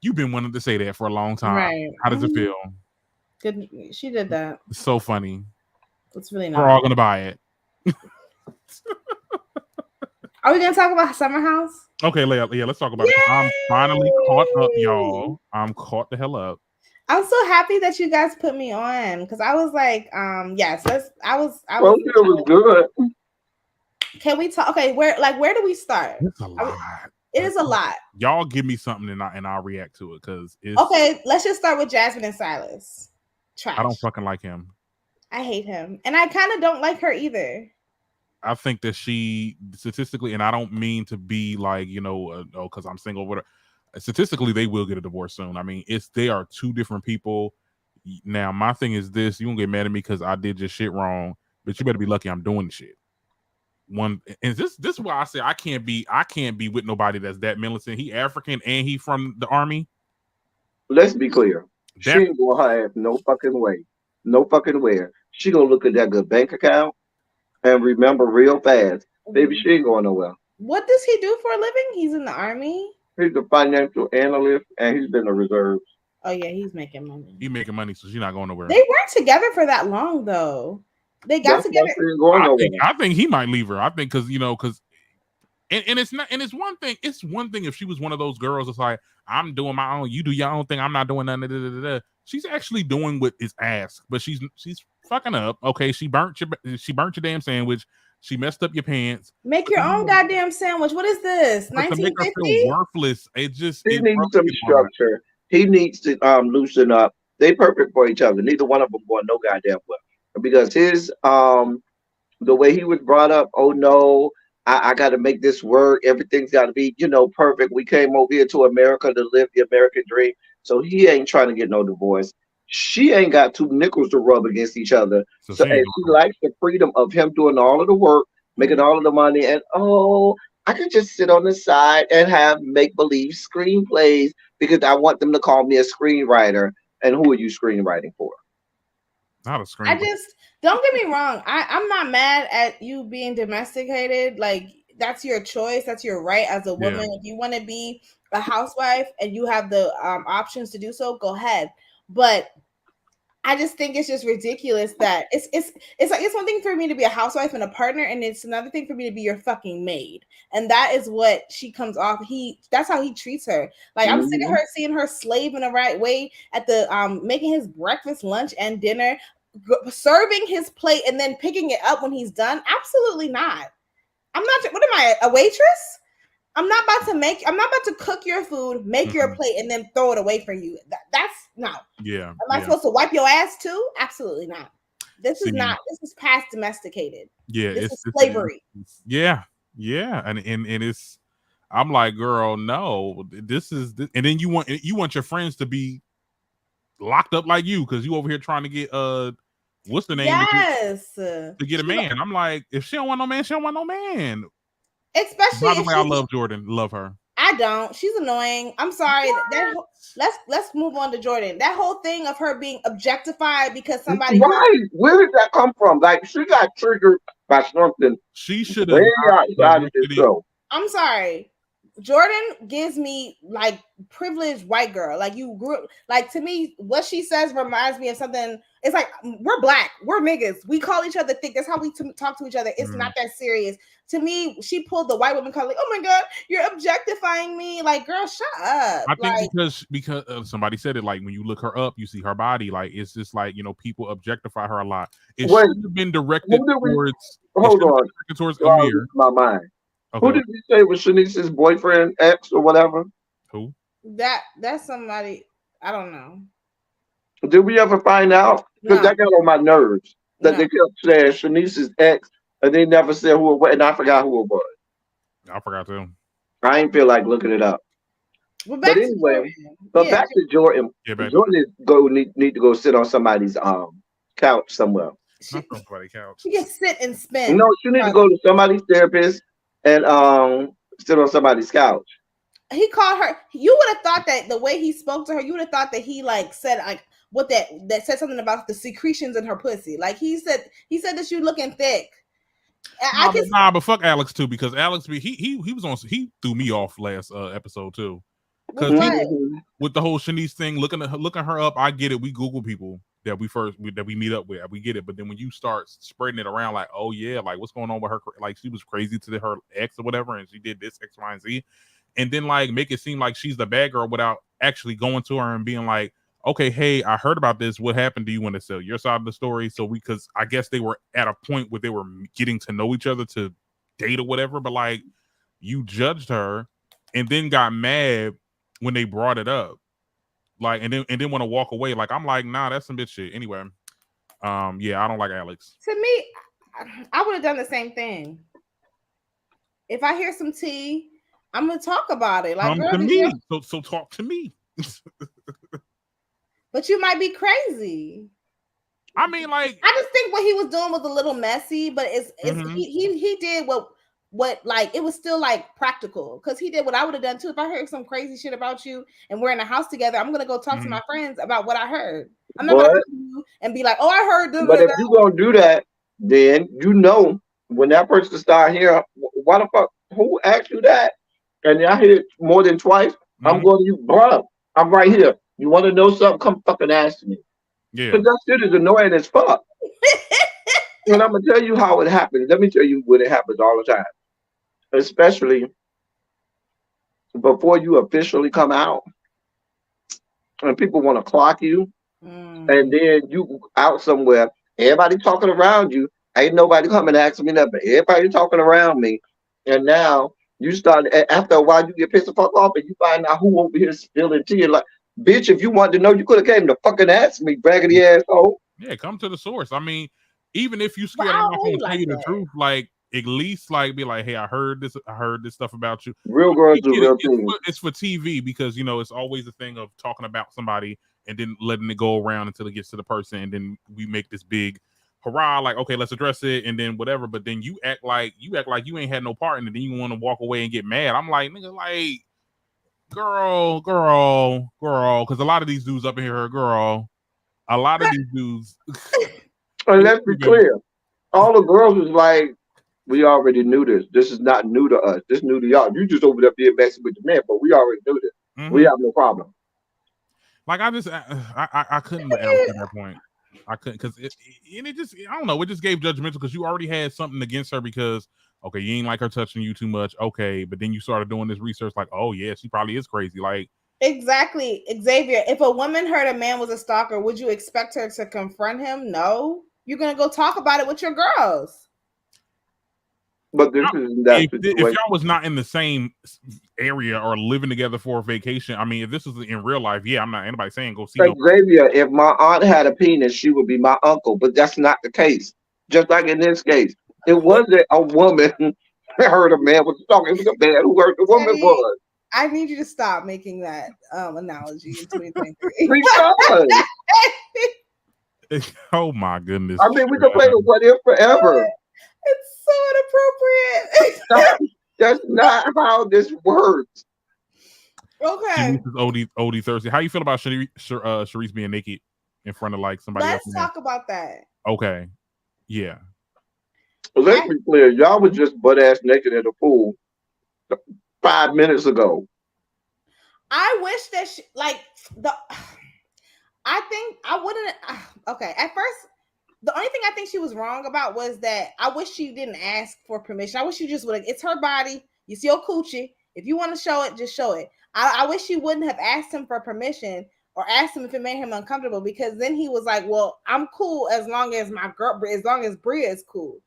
you've been wanting to say that for a long time. Right. How does it feel? Good. She did that. It's so funny. It's really We're all not. gonna buy it. Are we gonna talk about Summer House? Okay, Leia, yeah, let's talk about it because I'm finally caught up, Yay! y'all. I'm caught the hell up. I'm so happy that you guys put me on because I was like, yes, let's. I Well, was. it was good. Can we talk? Okay, where do we start? It's a Are we, lot. it is a lot. Y'all give me something and I'll react to it because it's Okay, let's just start with Jasmine and Silas. I don't Trash. fucking like him. I hate him, and I kind of don't like her either. I think that she statistically, and I don't mean to be like, oh, because I'm single, whatever. Statistically, they will get a divorce soon. I mean, they are two different people. Now, my thing is this: you won't get mad at me because I did just shit wrong, but you better be lucky I'm doing the shit. One, and this is why I say I can't be with nobody that's that militant. He African and he from the army. Let's be clear. She That ain't gonna have no fucking way, no fucking where. She gonna look at that good bank account and remember real fast. Baby, she ain't going nowhere. What does he do for a living? He's in the army. He's a financial analyst and he's been a reserve. Oh yeah, he's making money. he making money, so she's not going nowhere. They weren't together for that long though. They got That's why together. she ain't going nowhere. I think he might leave her. I think because and it's not, and it's one thing. It's one thing if she was one of those girls that's like, I'm doing my own, you do your own thing, I'm not doing nothing. Da, da, da, da. She's actually doing what is asked, but she's fucking up. Okay, she burnt your damn sandwich. She messed up your pants. Make your own goddamn sandwich. What is this? But to make her feel 1950? worthless, He it broke needs some me apart. structure. He needs to loosen up. They perfect for each other. Neither one of them going no goddamn well. Because his the way he was brought up, oh no, I got to make this work. Everything's got to be, perfect. We came over here to America to live the American dream. So he ain't trying to get no divorce. She ain't got two nickels to rub against each other. So So she and ain't she doing likes the freedom of him doing all of the work, making all of the money, and oh, I could just sit on the side and have make believe screenplays because I want them to call me a screenwriter. And who are you screenwriting for? not a I screenplay. just don't get me wrong. I'm not mad at you being domesticated. Like that's your choice. That's your right as a Yeah, woman. If you want to be a housewife and you have the options to do so, go ahead. But I just think it's just ridiculous that it's like it's one thing for me to be a housewife and a partner, and it's another thing for me to be your fucking maid. And that is what she comes off. That's how he treats her. Like I'm sick of Mm-hmm. her seeing her slave in the right way at the making his breakfast, lunch, and dinner, serving his plate, and then picking it up when he's done. Absolutely not. I'm not. What am I, a waitress? I'm not about to cook your food, make your Mhm. plate, and then throw it away for you. That's no. Yeah, Am I yeah. supposed to wipe your ass too? Absolutely not. This is See, not. This is past domesticated. yeah, This is it's slavery. yeah, yeah, and it's. I'm like, girl, no, this is, and then you want your friends to be locked up like you because you over here trying to get what's the name Yes. to get a man. I'm like, if she don't want no man, she don't want no man. Especially By the if way, I she. love Jordan, love her. I don't. She's annoying. I'm sorry. What? Let's move on to Jordan. That whole thing of her being objectified because somebody was. Why? Where did that come from? Like she got triggered by something She should have way not outside of this directed it. show. I'm sorry. Jordan gives me like privileged white girl. Like you grew like to me, what she says reminds me of something. It's like we're black, we're niggas. We call each other thick. That's how we talk to each other. It's not that serious. To me, she pulled the white woman card. Like, oh my god, you're objectifying me. Like, girl, shut up. I think Like, because somebody said it, like when you look her up, you see her body. Like it's just like, people objectify her a lot. It Wait, should have been who directed did we? towards. It Hold should have on. been directed towards So I Amir. lose my mind. Okay, Who did we say was Shanice's boyfriend, ex, or whatever? who? that's somebody. I don't know. Did we ever find out? Because No, that got on my nerves that no. they kept saying Shanice's ex, and they never said who it was, and I forgot who it was. I forgot to. I ain't feel like looking it up. But But back to anyway, Jordan. but Yeah, back to Jordan. Yeah, baby. Jordan need to go sit on somebody's couch somewhere. Not she, from somebody's couch. she can sit and No, spin. she need to go to somebody's therapist and sit on somebody's couch. He called her. You would have thought that the way he spoke to her, you would have thought that he like said like what that said something about the secretions in her pussy. Like he said that you looking thick. I can. But fuck Alex too, because Alex he was on, he threw me off last episode too. With Because he, what? Mhm. with the whole Shanice thing, looking her up, I get it. We Google people that we meet up with, we get it. But then when you start spreading it around, like, oh yeah, like what's going on with her? Like she was crazy to her ex or whatever, and she did this X, Y, and Z, and then like make it seem like she's the bad girl without actually going to her and being like, okay, hey, I heard about this. What happened? Do you want to sell your side of the story? So because I guess they were at a point where they were getting to know each other to date or whatever, but like you judged her and then got mad when they brought it up, like, and then want to walk away. Like I'm like, nah, that's some bitch shit. Anyway, yeah, I don't like Alex. To me, I would have done the same thing. If I hear some tea, I'm gonna talk about it. Like, Come girl, to did you? me, so talk to me. But you might be crazy. I mean, like, I just think what he was doing was a little messy, but it's Mhm. he did what like it was still like practical because he did what I would have done too. If I heard some crazy shit about you and we're in a house together, I'm gonna go talk to Mhm. my friends about what I heard. I'm not gonna But come to you and be like, oh, I heard but if this. you gonna do that, then when that person start here, why the fuck? Who asked you that? And I hear it more than twice. I'm Mhm. going to you, bro. I'm right here. You want to know something? Come fucking ask me. Yeah. Because that shit is annoying as fuck. And I'm gonna tell you how it happens. Let me tell you when it happens all the time, especially before you officially come out, and people want to clock you, and Mm. then you out somewhere. Everybody talking around you. Ain't nobody coming asking me nothing. Everybody talking around me, and now you start. After a while, you get pissed the fuck off, and you find out who over here spilling tea. And like, bitch, if you wanted to know, you could have came to fucking ask me, raggedy asshole. Yeah, come to the source. I mean, even if you But scared, I I'm don't not know gonna you tell like you the that. truth. Like at least like be like, hey, I heard this stuff about you. Real But girls we do get it. real things. It's for TV because it's always a thing of talking about somebody and then letting it go around until it gets to the person, and then we make this big hurrah, like, okay, let's address it, and then whatever. But then you act like you ain't had no part in it, then you want to walk away and get mad. I'm like, nigga, like, girl, because a lot of these dudes up in here are girl. A lot of these dudes. And let's be clear. All the girls was like, we already knew this. This is not new to us. This new to y'all. You just over there being messy with the man, but we already knew this. We Mhm. have no problem. Like I just I couldn't with Alex at that point. I couldn't because it just I don't know. It just gave judgmental because you already had something against her because okay, you ain't like her touching you too much. Okay, but then you started doing this research like, oh yeah, she probably is crazy. Like Exactly, Xavier. If a woman heard a man was a stalker, would you expect her to confront him? No. You're gonna go talk about it with your girls. But this is that if situation. y'all was not in the same area or living together for a vacation, I mean, if this was in real life, yeah, I'm not anybody saying go see no. Xavier, if my aunt had a penis, she would be my uncle. But that's not the case. Just like in this case, it wasn't a woman that heard a man was talking. It was a man who heard the woman Teddy, was. I need you to stop making that analogy in 2023. Because Oh my goodness. I mean, we can play the what if forever. It's so inappropriate. That's not how this works. Okay, Shanice's OD Thursday. How you feel about Sharice being naked in front of like somebody else? let's talk about that. Okay. Yeah. Let's be clear. Y'all was just butt ass naked in the pool 5 minutes ago. I wish that I think I wouldn't. Okay, at first, the only thing I think she was wrong about was that I wish she didn't ask for permission. I wish she just would. It's her body. You see your coochie. If you want to show it, just show it. I wish she wouldn't have asked him for permission or asked him if it made him uncomfortable, because then he was like, "Well, I'm cool as long as my girl, as long as Bria is cool."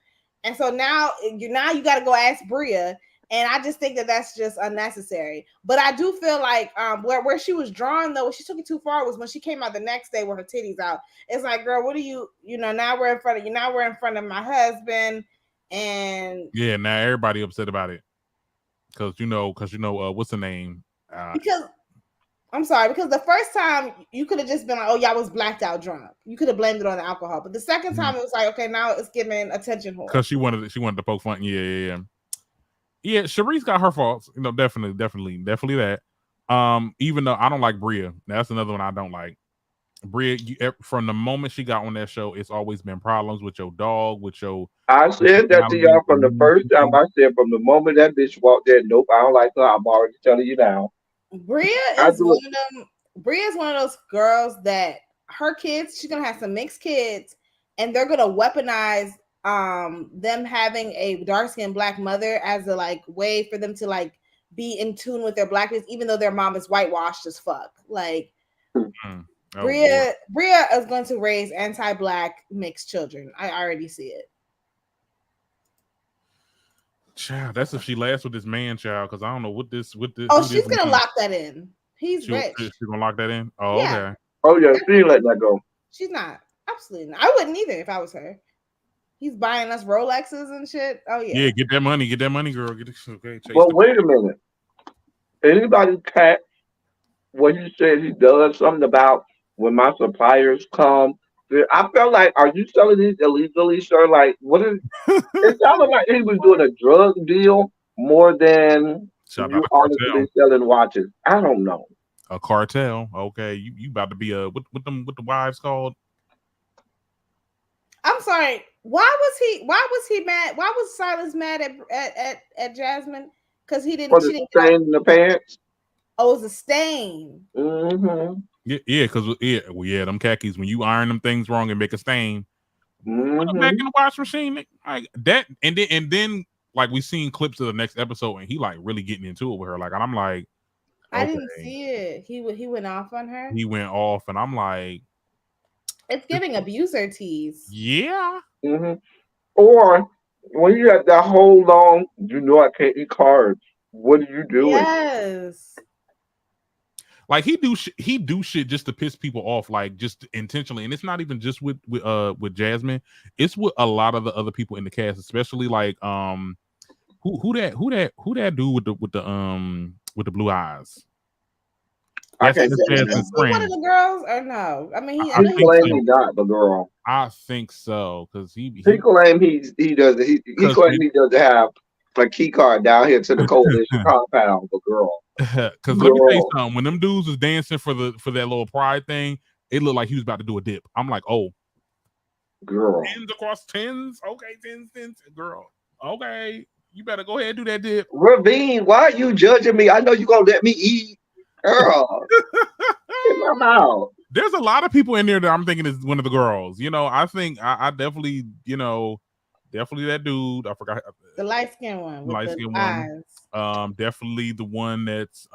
And so now you got to go ask Bria. And I just think that that's just unnecessary. But I do feel like where she was drawn, though, she took it too far was when she came out the next day with her titties out. It's like, girl, what are you now we're in front of you. Now we're in front of my husband. And yeah, now everybody upset about it. Because what's the name? Because I'm sorry, because the first time you could have just been like, oh, y'all was blacked out drunk. You could have blamed it on the alcohol. But the second time it was like, okay, now it's giving attention whore. Because she wanted to poke fun. Yeah. Yeah, Sharice got her faults. Definitely that. Even though I don't like Bria. That's another one I don't like. Bria, from the moment she got on that show, it's always been problems with your dog, with your. I said that to y'all from the first time. I said from the moment that bitch walked in, nope, I don't like her. I'm already telling you now. Bria is one of them. Bria is one of those girls that her kids, she's gonna have some mixed kids, and they're gonna weaponize them having a dark-skinned black mother as a like way for them to like be in tune with their blackness, even though their mom is whitewashed as fuck. Like Bria is going to raise anti-black mixed children. I already see it. Child, that's if she lasts with this man, child, because I don't know what this. Oh, she's gonna lock that in. He's rich. She's gonna lock that in. Oh, yeah. Okay. Oh yeah, she ain't let that go. She's not. Absolutely not. I wouldn't either if I was her. He's buying us Rolexes and shit. Oh yeah. Yeah, get that money, girl. Okay. Well, wait a minute. Anybody catch what you said he does something about when my suppliers come? I felt like, are you selling these illegally, sir? Like, what is? It sounded like he was doing a drug deal more than you honestly selling watches. I don't know. A cartel. Okay, you about to be what the wives called? I'm sorry. Why was he mad? Why was Silas mad at Jasmine? Because he didn't. For the stain in the pants. Oh, it was a stain. Mm-hmm. Yeah, because them khakis. When you iron them things wrong and make a stain, put them back in the wash machine like that. And then like we seen clips of the next episode, and he like really getting into it with her. Like, and I'm like, okay. I didn't see it. He went off on her. He went off, and I'm like, it's giving abuser tease. Yeah. Mm-hmm. Or when you have that whole long, I can't eat carbs. What are you doing? Yes. Like he do shit just to piss people off, like just intentionally, and it's not even just with Jasmine. It's with a lot of the other people in the cast, especially like who that dude with the blue eyes. I can't is he one of the girls or no? I mean, he claims he's not the girl. I think so because he claims he doesn't. He claims he doesn't have a key card down here to the coalition compound, but girl. Because let me tell you something. When them dudes was dancing for that little pride thing, it looked like he was about to do a dip. I'm like, oh, girl, tens across tens. Okay, tens, girl. Okay, you better go ahead and do that dip. Ravine, why are you judging me? I know you gonna let me eat, girl. Get my mouth. there's a lot of people in there that I'm thinking is one of the girls. I think I definitely, definitely that dude. I forgot The light skinned one with light the skin one. eyes. Definitely the one that's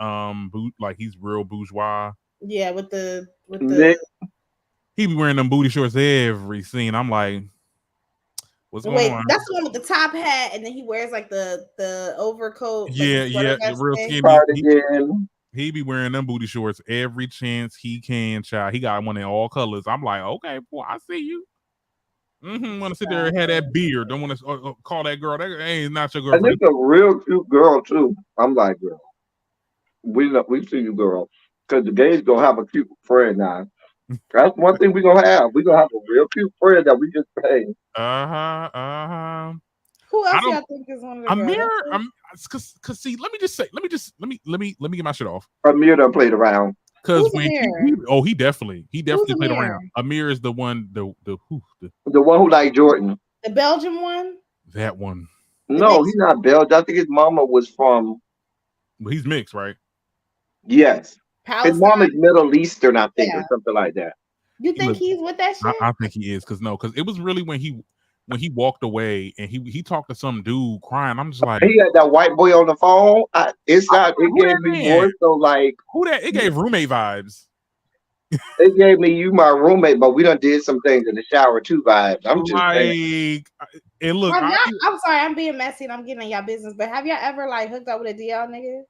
like he's real bourgeois. Yeah, with the Nick, He be wearing them booty shorts every scene. I'm like, what's going wait, on? that's the one with the top hat, and then he wears like the overcoat, like the Yeah, sweater yeah, vest real thing. skinny. cardigan. He be wearing them booty shorts every chance he can, child. He got one in all colors. I'm like, okay, boy, I see you. Want to sit there and have that beard. Don't want to call that girl. That ain't not your And girlfriend. it's a real cute girl too. I'm like, girl, we see you, girl, because the gays gonna have a cute friend now. That's one thing we gonna have. We gonna have a real cute friend that we just pay. Uh-huh. Who I else don't. y'all think is one of the girls? Amir, cause see, let me just say, let me get my shit off. Amir done played around. Cause Who's when Amir? he definitely Who's played Amir? around. Amir is the one, the The one who like Jordan. The Belgian one? that one. The No, he's mixed not one? Belgian. I think his mama was from Well, he's mixed, right? yes. His mom is Palestine? Middle Eastern, I think, or Yeah. something like that. You He think look. he's with that shit? I think he is, cause it was really when he walked away and he talked to some dude crying. I'm just like, He had that white boy on the phone. It's not. It who gave that me man? more so like Who that? It gave roommate vibes. it gave me you my roommate, but we done did some things in the shower too. Vibes. I'm just saying. Like, and look, Have y'all, I'm sorry, I'm being messy and I'm getting in y'all business, but have y'all ever like hooked up with a DL nigga?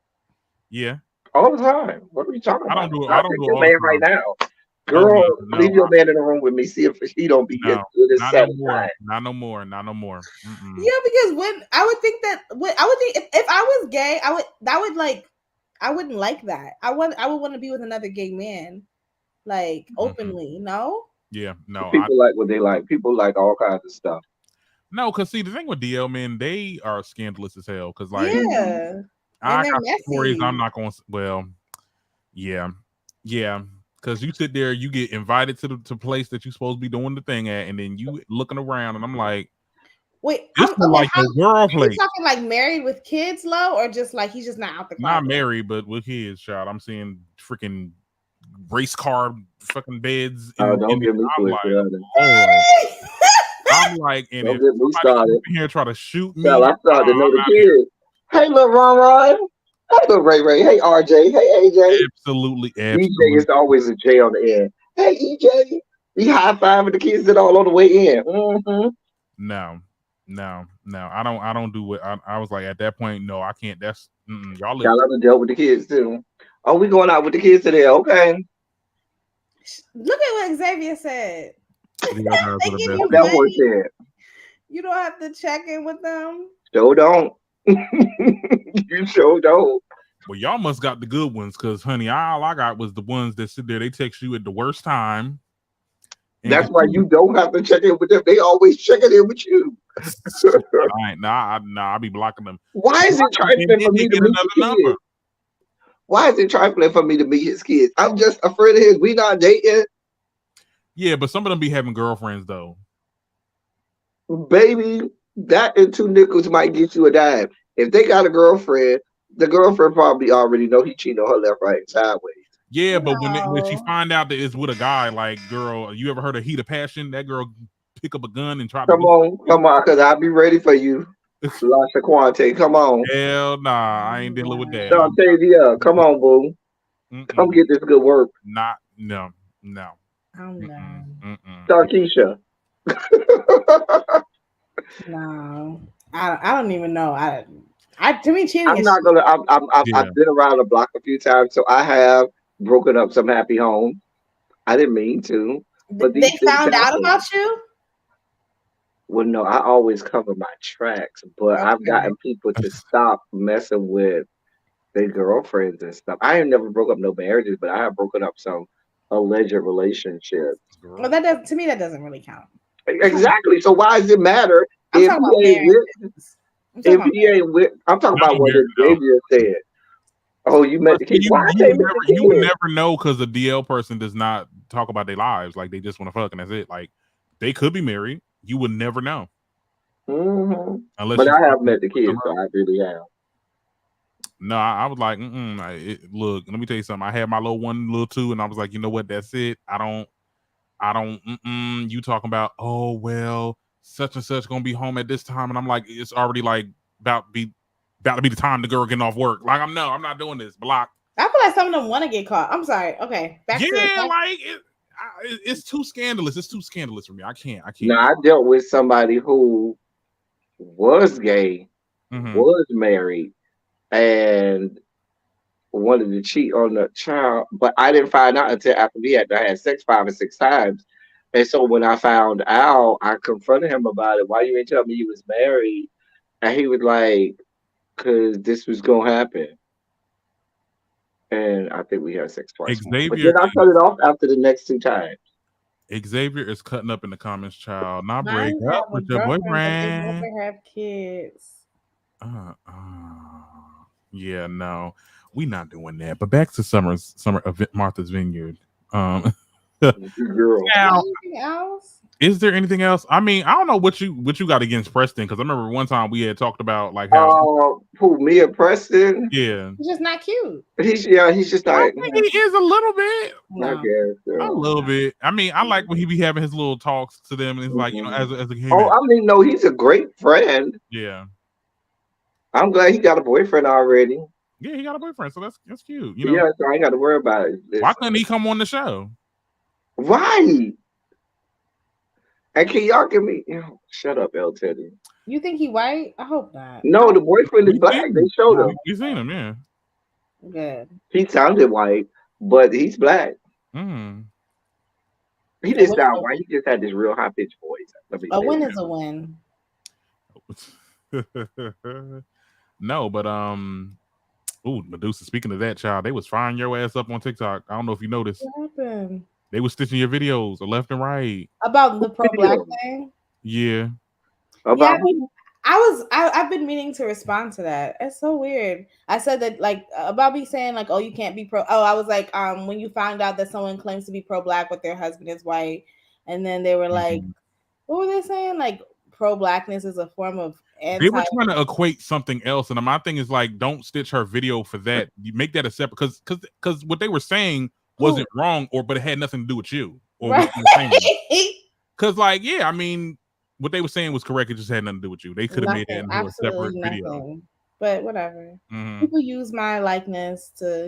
yeah, All the time. What are we talking I don't about? do it. I I don't take do it your all the man right time. now. Oh Girl, no, leave your man in the room with me. See if he don't be as no, good as not no more. satisfied. Not no more. Not no more. Yeah, because when I would think that when I would think if I was gay, I wouldn't like that. I would want to be with another gay man, like openly. No, Yeah, no, People like what they like. People like all kinds of stuff. no, because see the thing with DL men, they are scandalous as hell. Because like yeah, I and they're got stories messy. I'm not going. Well, yeah, yeah. Because you sit there, you get invited to the place that you're supposed to be doing the thing at, and then you looking around, and I'm like, Wait, this I'm is okay. like How the girl are you place. talking like married with kids, low, or just like he's just not out the Not closet? married, but with kids, child. I'm seeing freaking race car fucking beds. Oh, don't get me I'm twisted. like, oh, I'm like, and Don't if get me somebody started. comes in here and try to shoot Well, me, I started to know I'm the out of here. kids. Hey, little Ron Ron. Hey, little Ray Ray. Hey, RJ. Hey, AJ. Absolutely, EJ is always a J on the end. Hey, EJ. He high fiving the kids that all on the way in. Mm-hmm. No. I don't do it. I was like, at that point, no, I can't. That's y'all live. Y'all have to deal with the kids too. Oh, we going out with the kids today. Okay. Look at what Xavier said. The guys are They the give best. you That one money. said, You don't have to check in with them. sure don't. You sure don't. Well, y'all must got the good ones, because honey, all I got was the ones that sit there. They text you at the worst time. And That's why you don't have to check in with them. They always checking in with you. I ain't nah, I be blocking them. Why is it And trifling then for they me to get meet the another number. kids? Why is it trifling for me to meet his kids? I'm just afraid of his. We not dating. Yeah, but some of them be having girlfriends though. Baby, that and two nickels might get you a dime. If they got a girlfriend, the girlfriend probably already know he cheating on her left, right, and sideways. Yeah, but when she No. find out that it's with a guy, like, girl, you ever heard of heat of passion? That girl pick up a gun and try to do. Come on, because I'll be ready for you. La Shaquante, come on. Hell nah, I ain't dealing with that. Shantavia, come on, boo. Come get this good work. Not no. I'm done. Sharkeisha. No. I don't even know. To me cheating I'm is not gonna. Yeah. I've been around the block a few times, so I have broken up some happy homes. I didn't mean to, but they these things found out happen. about you? Well, no, I always cover my tracks, but I've Okay. gotten people to stop messing with their girlfriends and stuff. I ain't never broke up no marriages, but I have broken up some alleged relationships. Well, that does to me that doesn't really count. Exactly. So why does it matter I'm if talking about he ain't with? marriages. I'm talking If about he ain't with, I'm talking Not about on what marriage, no. Xavier said. Oh, you met But the kid. Why I you can't would meet never the you would kid? never know, because the DL person does not talk about their lives. Like, they just want to fuck and that's it. Like, they could be married. You would never know Mm-hmm. unless But you I fuck have met the them kids, so up. I really have. No, I was like, look, let me tell you something. I had my little one, little two, and I was like, you know what? That's it. I don't. You talking about? Oh well, such and such gonna be home at this time, and I'm like, it's already like about to be the time the girl getting off work. Like I'm not doing this. Block. I feel like some of them want to get caught. I'm sorry. Okay, back to Yeah, back. like it's too scandalous. It's too scandalous for me. I can't. I can't. Now I dealt with somebody who was gay, Mm-hmm. was married, and wanted to cheat on the child, but I didn't find out until after we had sex 5 or 6 times. And so when I found out, I confronted him about it. Why you ain't tell me you was married? And he was like, "Cause this was gonna happen." And I think we had sex twice more. But Xavier then I cut it off after the next 2 times. Xavier is cutting up in the comments, child. Not break Mine up have a with your girlfriend, but they boyfriend. never have kids. Uh, uh, yeah, no, we not doing that. But back to summer of Martha's Vineyard. Um, Girl. Is there now, anything else? is there anything else? I mean, I don't know what you got against Preston, because I remember one time we had talked about like how Who, Mia Preston? yeah, It's just not cute. He's just I like, think he is a little bit. I No. guess. A little bit. I mean, I like when he be having his little talks to them, and it's like, Mhm. as a hey Oh, man, I mean, no, he's a great friend. yeah, I'm glad he got a boyfriend already. yeah, he got a boyfriend, so that's cute. Yeah, so I ain't got to worry about it. Why couldn't he come on the show? Right. And can y'all give me? Shut up, L. Teddy. You think he white? I hope not. No, the boyfriend is We black. seen They him. showed him. We seen him, yeah. Good. He sounded white, but he's black. Mm. He A didn't win is sound a, white. He just had this real high pitched voice. Let me a say win that. is a win. No, but ooh, Medusa. Speaking of that, child, they was firing your ass up on TikTok. I don't know if you noticed. What happened? They was stitching your videos left and right. About the pro black Video thing? Yeah. Yeah, about who? I've been meaning to respond to that. It's so weird. I said that like about me saying like, oh, you can't be pro. Oh, I was like, when you found out that someone claims to be pro black but their husband is white, and then they were like, Mhm. what were they saying? Like pro blackness is a form of They were anti. trying to equate something else, and my thing is like, don't stitch her video for that. You make that a separate, because what they were saying Who wasn't wrong, but it had nothing to do with you or with right? the family. Because like, yeah, I mean, what they were saying was correct. It just had nothing to do with you. They could have made that Nothing, into a separate absolutely video. nothing. But whatever. Mm-hmm. People use my likeness to,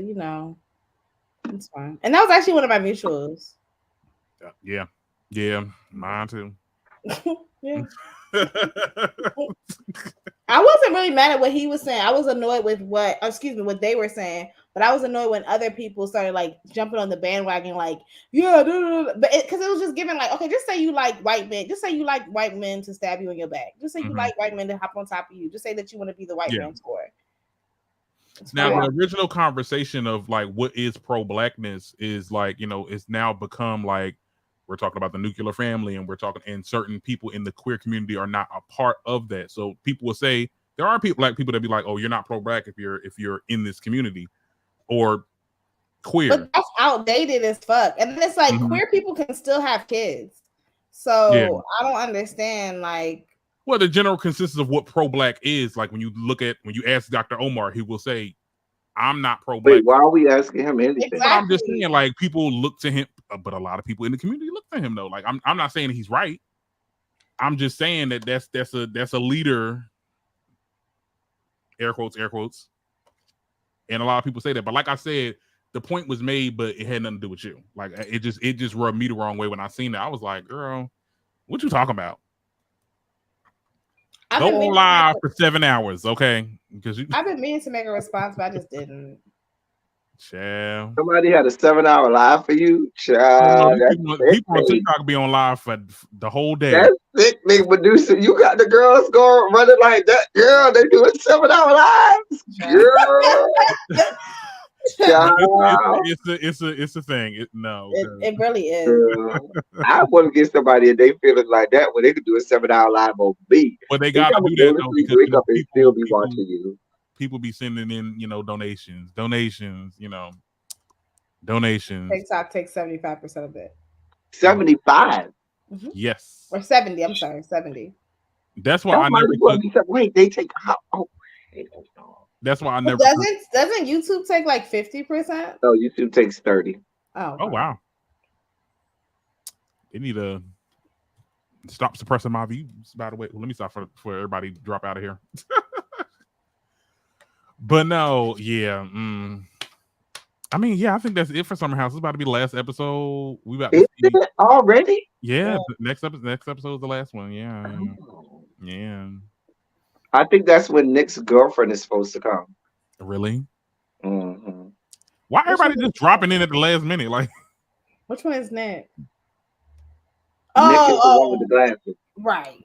it's fine. And that was actually one of my mutuals. Yeah, yeah, mine too. Yeah. I wasn't really mad at what he was saying. I was annoyed with what they were saying. But I was annoyed when other people started like jumping on the bandwagon, like, yeah, but because it was just giving like, okay, just say you like white men. Just say you like white men to stab you in your back. Just say you like white men to hop on top of you. Just say that you want to be the white Yeah. man's whore. Now, the original conversation of like what is pro-blackness is like, it's now become like we're talking about the nuclear family, and we're talking, and certain people in the queer community are not a part of that. So people will say there are black people that be like, oh, you're not pro-black if you're in this community or queer. But that's outdated as fuck. And then it's like queer people can still have kids. So I don't understand like. Well, the general consensus of what pro-black is, like when you ask Dr. Omar, he will say, I'm not pro-black. Wait, why are we asking him anything? Exactly. But I'm just saying, like, people look to him, but a lot of people in the community look to him though. Like, I'm not saying he's right. I'm just saying that that's a leader, air quotes, and a lot of people say that. But like I said, the point was made, but it had nothing to do with you. Like, it just rubbed me the wrong way when I seen that. I was like, girl, what you talking about? Go on live for 7 hours, okay? Because I've been meaning to make a response, but I just didn't. Child. Somebody had a 7-hour live for you? Child, people on TikTok be on live for the whole day. That's sick, nigga, producer. You got the girls going running like that. Girl, they doing 7-hour lives. Girl. It's a thing. It really is. I want to get somebody and they feeling like that when they could do a 7-hour live on beat. Well, they gotta do that though, because wake up and still be watching you. People be sending in, donations. TikTok takes 75% of it. 75. Mm-hmm. Yes. Or 70. I'm sorry, 70. That's why I never took. Wait, they take. Oh, That's why I But never. doesn't YouTube take like 50%? No, YouTube takes 30. Oh, Oh okay. wow, they need to stop suppressing my views. By the way, let me stop for everybody drop out of here. But no, yeah. I mean, yeah, I think that's it for Summer House. It's about to be the last episode. We about to Is see. it already? Yeah, Yeah. the next episode is the last one. Yeah, Oh. yeah. I think that's when Nick's girlfriend is supposed to come. Really? Hmm. Why Which one everybody is just dropping in at the last minute? Like, which one is Nick? Nick is the one with Oh, the glasses. right.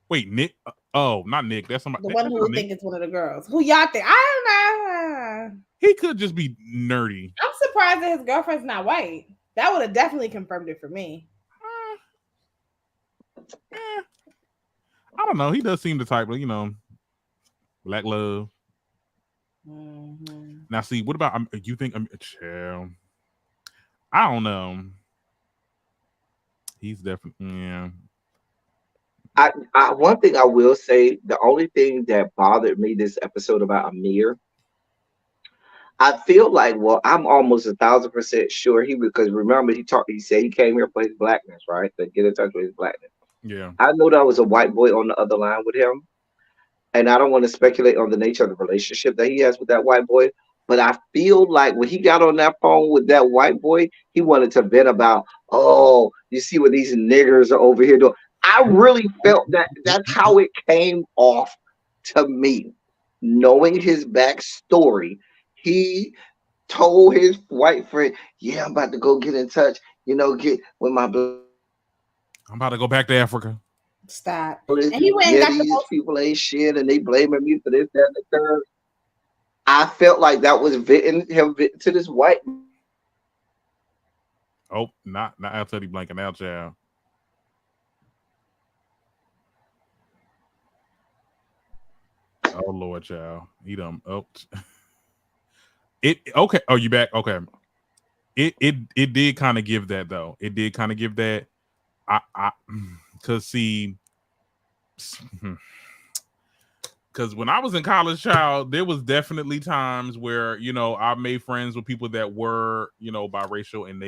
wait, Nick? Oh, not Nick. That's somebody. The one That's who not would Nick. think it's one of the girls. Who y'all think? I don't know. He could just be nerdy. I'm surprised that his girlfriend's not white. That would have definitely confirmed it for me. Eh, I don't know. He does seem the type of black love. Mm-hmm. Now, see, what about you think? Chill. I don't know. He's definitely yeah. One thing I will say, the only thing that bothered me this episode about Amir, I feel like, well, I'm almost 1,000% sure because remember he said he came here for his blackness, right? To get in touch with his blackness. Yeah. I know that was a white boy on the other line with him, and I don't want to speculate on the nature of the relationship that he has with that white boy. But I feel like when he got on that phone with that white boy, he wanted to vent about, oh, you see what these niggers are over here doing. I really felt that that's how it came off to me. Knowing his backstory, he told his white friend, yeah, I'm about to go get in touch, get with my I'm about to go back to Africa. Stop. brothers. And he went and Yeah, got the these most. people ain't shit and they blaming me for this, that, and the third. I felt like that was venting to this white. Oh, not Al Teddy blanking out, child. Oh Lord, child. He done. Oh, it okay. Oh, you back? Okay. It did kind of give that though. It did kind of give that. Cause see, because when I was in college, child, there was definitely times where I made friends with people that were biracial, and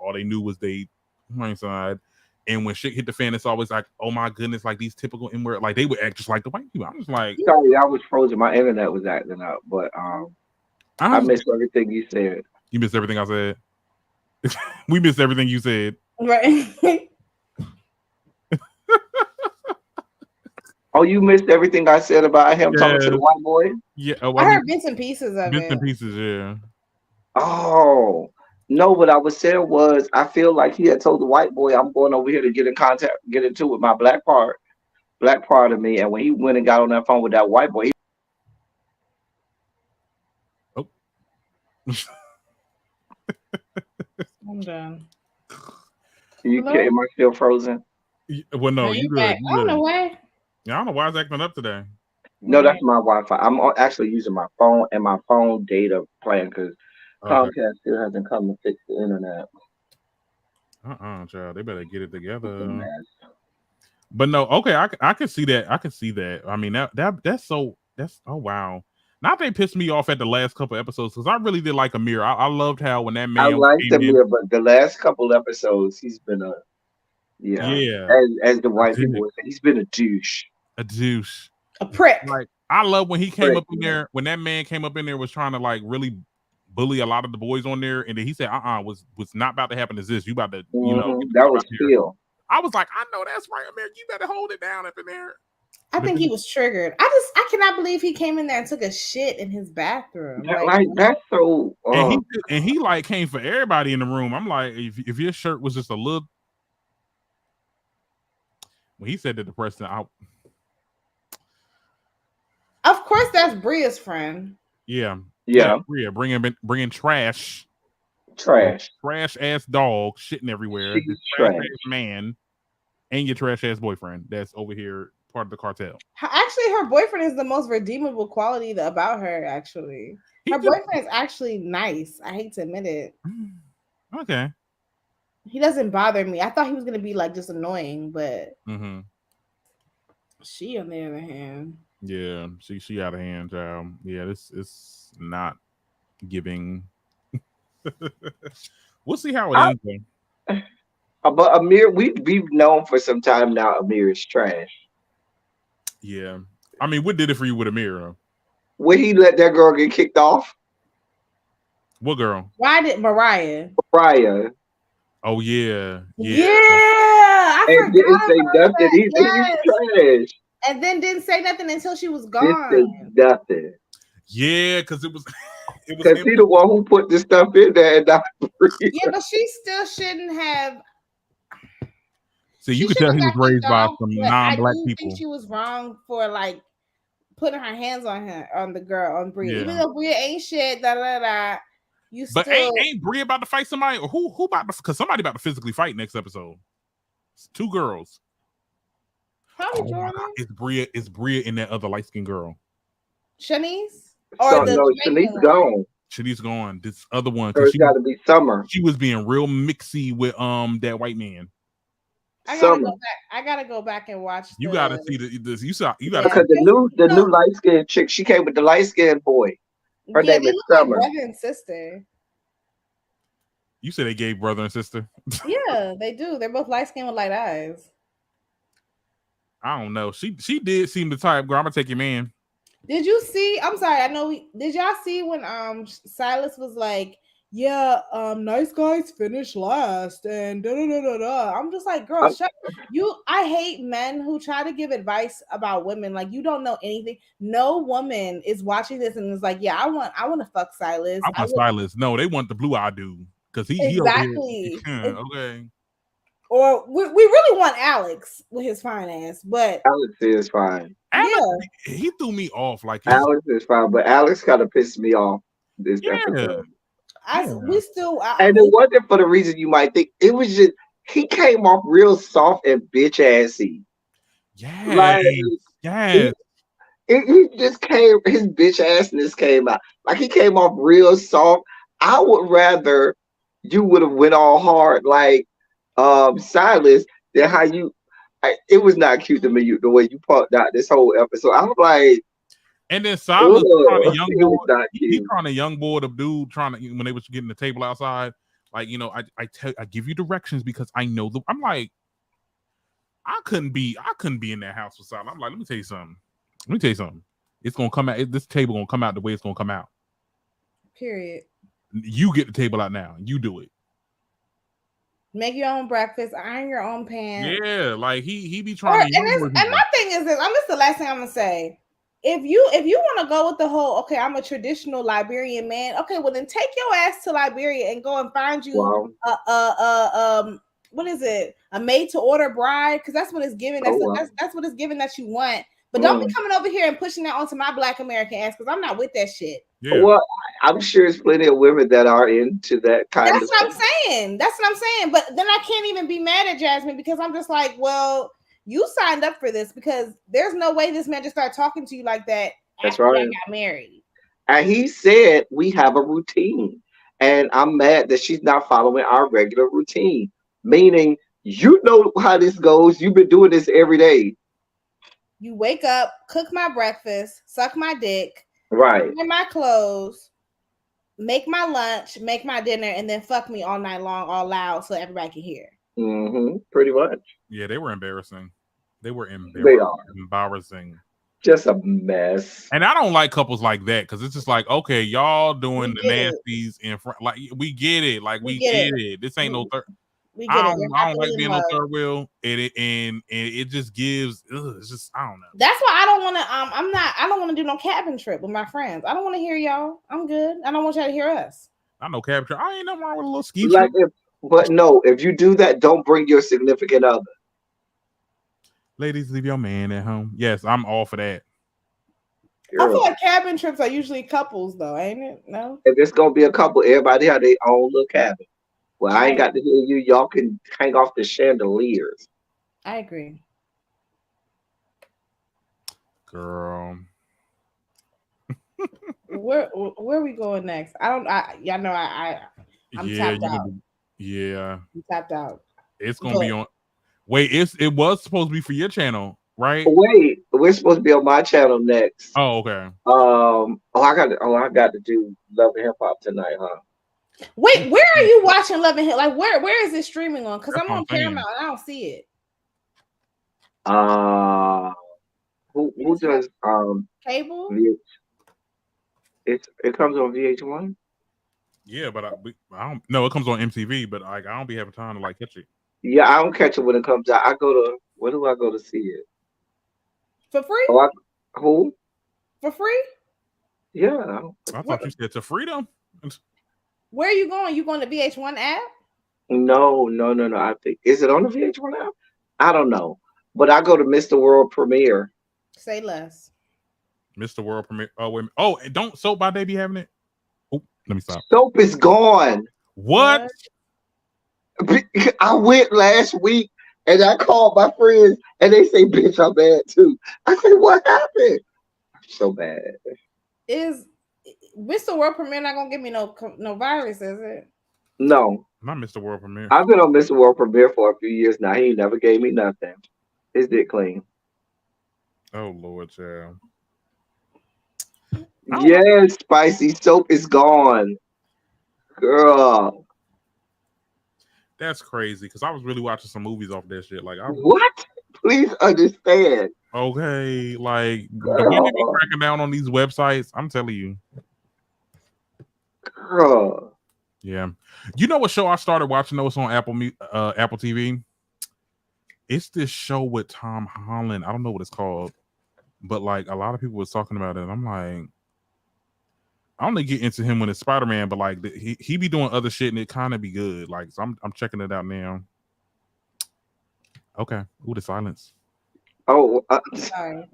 all they knew was they white side. And when shit hit the fan, it's always like, oh my goodness, like these typical N-word, like they would act just like the white people. I'm just like, Sorry, I was frozen. My internet was acting up, but I missed everything you said. You missed everything I said. We missed everything you said. Right. Oh, you missed everything I said about him talking to the white boy? Yeah. Oh, I heard bits and pieces of bits it. and pieces, yeah. Oh. No, what I was saying was I feel like he had told the white boy, I'm going over here to get into with my black part of me. And when he went and got on that phone with that white boy, Oh. I'm done. Am I still frozen? Well, no, you good. Back. I don't know why. Yeah, I don't know why it's acting up today. No, that's my Wi-Fi. I'm actually using my phone and my phone data plan because Comcast still hasn't come to fix the internet. Child, they better get it together. But no, okay, I can see that. I can see that. I mean, that's oh wow. Not they pissed me off at the last couple episodes because I really did like Amir. I loved how when that man I liked Amir, but the last couple episodes he's been as the white people would say, he's been a douche. A douche. A prick. Like I love when he came up in there, when that man came up in there was trying to like really bully a lot of the boys on there, and then he said, was not about to happen is this. You about to, that was Phil. I was like, I know that's right, Amir. You better hold it down up in there. I think he was triggered. I cannot believe he came in there and took a shit in his bathroom. Like that's so. And he like came for everybody in the room. I'm like, if your shirt was just a little. When he said that the person out. Of course, that's Bria's friend. Yeah. Bria bringing trash ass dog shitting everywhere. She's trash ass man and your trash ass boyfriend that's over here part of the cartel. Actually, her boyfriend is the most redeemable quality about her. Actually, her boyfriend is actually nice. I hate to admit it. Okay. He doesn't bother me. I thought he was gonna be like just annoying, but she on the other hand. Yeah, she out of hand, child. Yeah, this is not giving. We'll see how it I, ends. Though. but Amir, we've known for some time now Amir is trash. Yeah, I mean, what did it for you with Amir? Though? When he let that girl get kicked off, What girl? Why did Mariah? Mariah, Oh yeah, Yeah, yeah. I and forgot didn't say about nothing that. either. He's Yes. trash. And then didn't say nothing until she was This is gone. nothing. Yeah, because it was it was Cause him. he the one who put this stuff in there and not Brie. Yeah, but she still shouldn't have. See, you She could should tell have he was got kicked raised by off. some But I non-black do think people. she was wrong for like putting her hands on her, on the girl, on Bria. Even Yeah, though Bria ain't shit, da da da. You but still. ain't Brie about to fight somebody, or who about to? Because somebody about to physically fight next episode. It's two girls. Probably Oh my Jordan. god, it's Bria and that other light skinned girl. Shanice? Or So the no, Jamaican Shanice one? gone. Shanice gone. This other one, So because it's got to be Summer. she was being real mixy with that white man. I gotta go Summer, back. I gotta go back and watch You got to the. see this. You got to Yeah, see. because the no, new light skinned chick, she came with the light skinned boy. Her yeah, name they is look like Summer. brother and sister. You said they gave brother and sister. Yeah, they do. They're both light skinned with light eyes. I don't know. She did seem the type. Girl, I'm gonna take your man. Did you see? I'm sorry. I know. Did y'all see when Silas was like, "Yeah, nice guys finish last," and da da da da da. I'm just like, girl, I'm, shut you. I hate men who try to give advice about women. Like you don't know anything. No woman is watching this and is like, "Yeah, I want to fuck Silas. I I want would Silas. No, they want the blue eye dude because he over here. exactly." Okay. Or we really want Alex with his fine ass, but Alex is fine. Alex, yeah, he threw me off. Like it's Alex is fine, but Alex kind of pissed me off this yeah, episode. we yeah, still. And it wasn't for the reason you might think. It was just he came off real soft and bitch assy. yes, Like yes. he just came, his bitch assness came out. Like he came off real soft. I would rather you would have went all hard like Silas than how you. It was not cute to me the way you punked out this whole episode. I was like, And then Silas trying to ugh, young it was boy. not He cute. trying to young boy the dude trying to when they was getting the table outside. Like I give you directions because I know the. I'm like I couldn't be in that house with Silas. I'm like let me tell you something. Let me tell you something. It's gonna come out. This table gonna come out the way it's gonna come out. period. You get the table out now. You do it. Make your own breakfast, iron your own pants. Yeah, like he be Or trying to young boy and people. my thing is this. I'm just the last thing I'm gonna say. If you want to go with the whole okay, I'm a traditional Liberian man. Okay, well then take your ass to Liberia and go and find you Wow. what is it? A made to order bride because that's what it's giving. Oh wow. That's what it's giving that you want. But don't be Mm. coming over here and pushing that onto my Black American ass because I'm not with that shit. Yeah, Well, I'm sure there's plenty of women that are into that kind That's of what I'm stuff. saying. That's what I'm saying. But then I can't even be mad at Jasmine because I'm just like, well, you signed up for this because there's no way this man just started talking to you like that That's after y'all right. got married. And he said we have a routine. And I'm mad that she's not following our regular routine. Meaning, you know how this goes. You've been doing this every day. You wake up, cook my breakfast, suck my dick, Right. wear my clothes, make my lunch, make my dinner, and then fuck me all night long, all loud, so everybody can hear. Pretty much. yeah, they were embarrassing. They were They are. embarrassing. Just a mess. And I don't like couples like that because it's just like, okay, y'all doing We the get it. nasties in front. Like we get it. Like We we get get it. it. This ain't no third. We get it. We're I don't happily like in being love. on third wheel. And it just gives. It's just I don't know. That's why I don't want to. I don't want to do no cabin trip with my friends. I don't want to hear y'all. I'm good. I don't want y'all to hear us. I know capture. I ain't nothing wrong with a little ski Like trip. but no, if you do that, don't bring your significant other. Ladies, leave your man at home. Yes, I'm all for that. I feel Girl. like cabin trips are usually couples, though, ain't it? No, If it's gonna be a couple, everybody have their own little cabin. Well, I ain't got to hear you. Y'all can hang off the chandeliers. I agree. Girl. Where we going next? I don't. Y'all know I'm Yeah, tapped out. yeah. I'm tapped out. It's gonna But be on. Wait, it was supposed to be for your channel, right? Wait, we're supposed to be on my channel next. Oh, okay. I got to do Love and Hip Hop tonight, huh? Wait, where are you watching Love and Hip? Like, where is it streaming on? Because That's I'm what I'm on saying. Paramount and I don't see it. Uh, who It's like does cable. V- it comes on VH1? Yeah, but I don't. No, it comes on MTV, but like I don't be having time to like catch it. Yeah, I don't catch it when it comes out. I go to where do I go to see it? For free? Oh, who? For free? Yeah. I What, thought you said to freedom. where are you going? You going to VH1 app? No, no, no, no. I think is it on the VH1 app? I don't know, but I go to Mr. World Premiere. Say less. Mr. World Premiere. Oh wait. Oh, and don't Soap by Day be having it? Oh, let me stop. Soap is gone. What? I went last week and I called my friends and they say, "Bitch, I'm bad too." I said, "What happened?" So bad. Is Mr. World Premiere not gonna give me no virus, is it? No, Not Mr. World Premiere. I've been on Mr. World Premiere for a few years now. He never gave me nothing. His dick clean. Oh Lord, child. Yes, spicy soap is gone, girl. That's crazy because I was really watching some movies off that shit. Like What? Please understand, okay, like the way they be girl. cracking down on these websites, I'm telling you. Girl. Yeah. You know what show I started watching though? It's on Apple TV. It's this show with Tom Holland. I don't know what it's called, but like a lot of people was talking about it. And I'm like, I only get into him when it's Spider-Man, but like he be doing other shit and it kind of be good. Like so I'm checking it out now. Okay. Ooh, the silence. Oh, Sorry.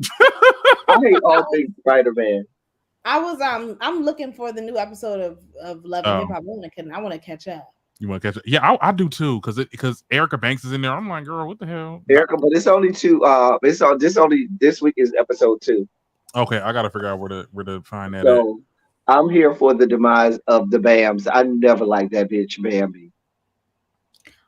I hate all things Spider-Man. I'm looking for the new episode of Love and Hip Hop. I want to catch up. You want to catch it? Yeah, I do too. Because Erica Banks is in there. I'm like, girl, what the hell? Erica, but it's only two. It's on this week is episode 2. Okay, I gotta figure out where to find that at. So I'm here for the demise of the Bams. I never liked that bitch Bambi.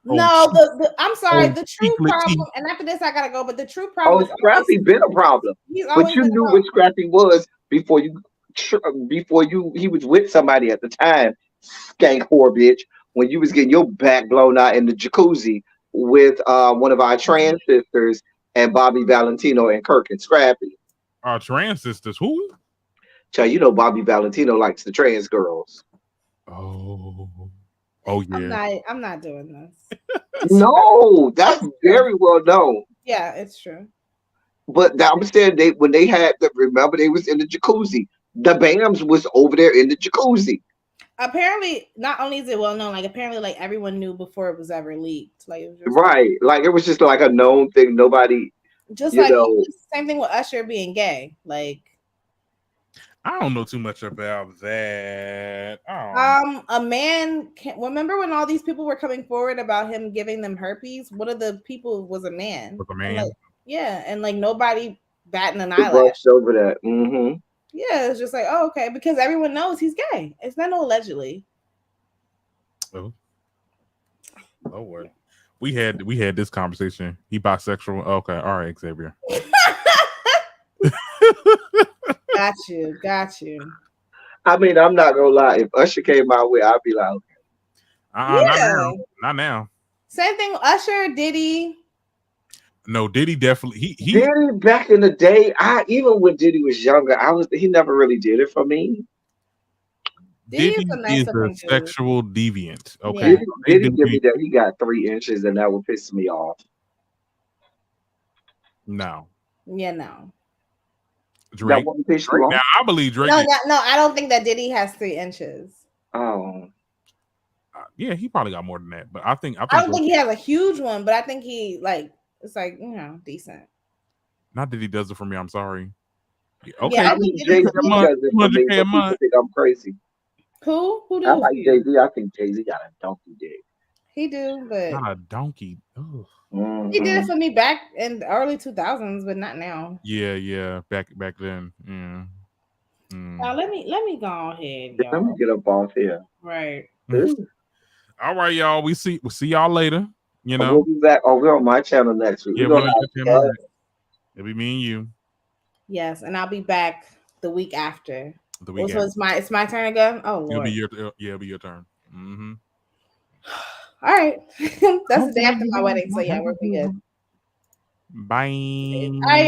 No, I'm sorry. The true Secret problem, and after this, I gotta go. But the true Oh, problem is Scrappy been a problem, he's but always you been knew a what problem. Scrappy was before you he was with somebody at the time. Skank whore bitch. When you was getting your back blown out in the jacuzzi with one of our trans sisters and Bobby Valentino and Kirk and Scrappy. Our trans sisters, who? Child, you know Bobby Valentino likes the trans girls. Oh yeah. I'm not doing this. No, that's very well known. Yeah, it's true. But I'm saying when they had remember they was in the jacuzzi. The Bams was over there in the jacuzzi. Apparently, not only is it well known, like apparently, like everyone knew before it was ever leaked. Like it was just Right. Like it was just like a known thing. Nobody, just you like know. same thing with Usher being gay. Like I don't know too much about that. a man can't remember when all these people were coming forward about him giving them herpes. One of the people was a man. Was a man. And like, yeah, and like nobody batting an They eyelash. brushed over that. Mm-hmm. Yeah, it's just like, oh, okay, because everyone knows he's gay. It's not no allegedly. Oh Lord. We had this conversation. He bisexual. Okay, all right, Xavier. Got you. I mean, I'm not gonna lie. If Usher came my way, I'd be like, okay. Yeah. Not now. Same thing. Usher, Diddy. No, Diddy definitely. He Diddy back in the day. Even when Diddy was younger, he never really did it for me. Diddy is a nice is a looking dude. sexual deviant. Okay, Yeah. Diddy give me that he got 3 inches, and that would piss me off. No. Yeah, no. Drake. That wouldn't piss you off? Now I believe Drake. No, I don't think that Diddy has 3 inches. Oh. Yeah, he probably got more than that, but I don't think he has a huge one, but I think he like it's like decent. Not that he does it for me. I'm sorry. Okay, Yeah, I mean, Jay-Z does it for me, but people think I'm crazy. Who does? I like Jay-Z. I think Jay-Z got a donkey dick. He do, but not a donkey. Mm-hmm. He did it for me back in the early 2000s, but not now. Yeah, back then. Yeah. Now let me go ahead. Y'all. Let me get up off here. Right. All right, y'all. We'll see y'all later. You know, we'll be back. Oh, we're on my channel next week. Yeah, we're gonna have it'll be me and you. Yes, and I'll be back the week after. The Oh, week so after. it's my turn again. Oh It'll be Lord. your it'll be your turn. Mm-hmm. All right. That's the day Okay, after my wedding. So yeah, we're good. Bye. All right,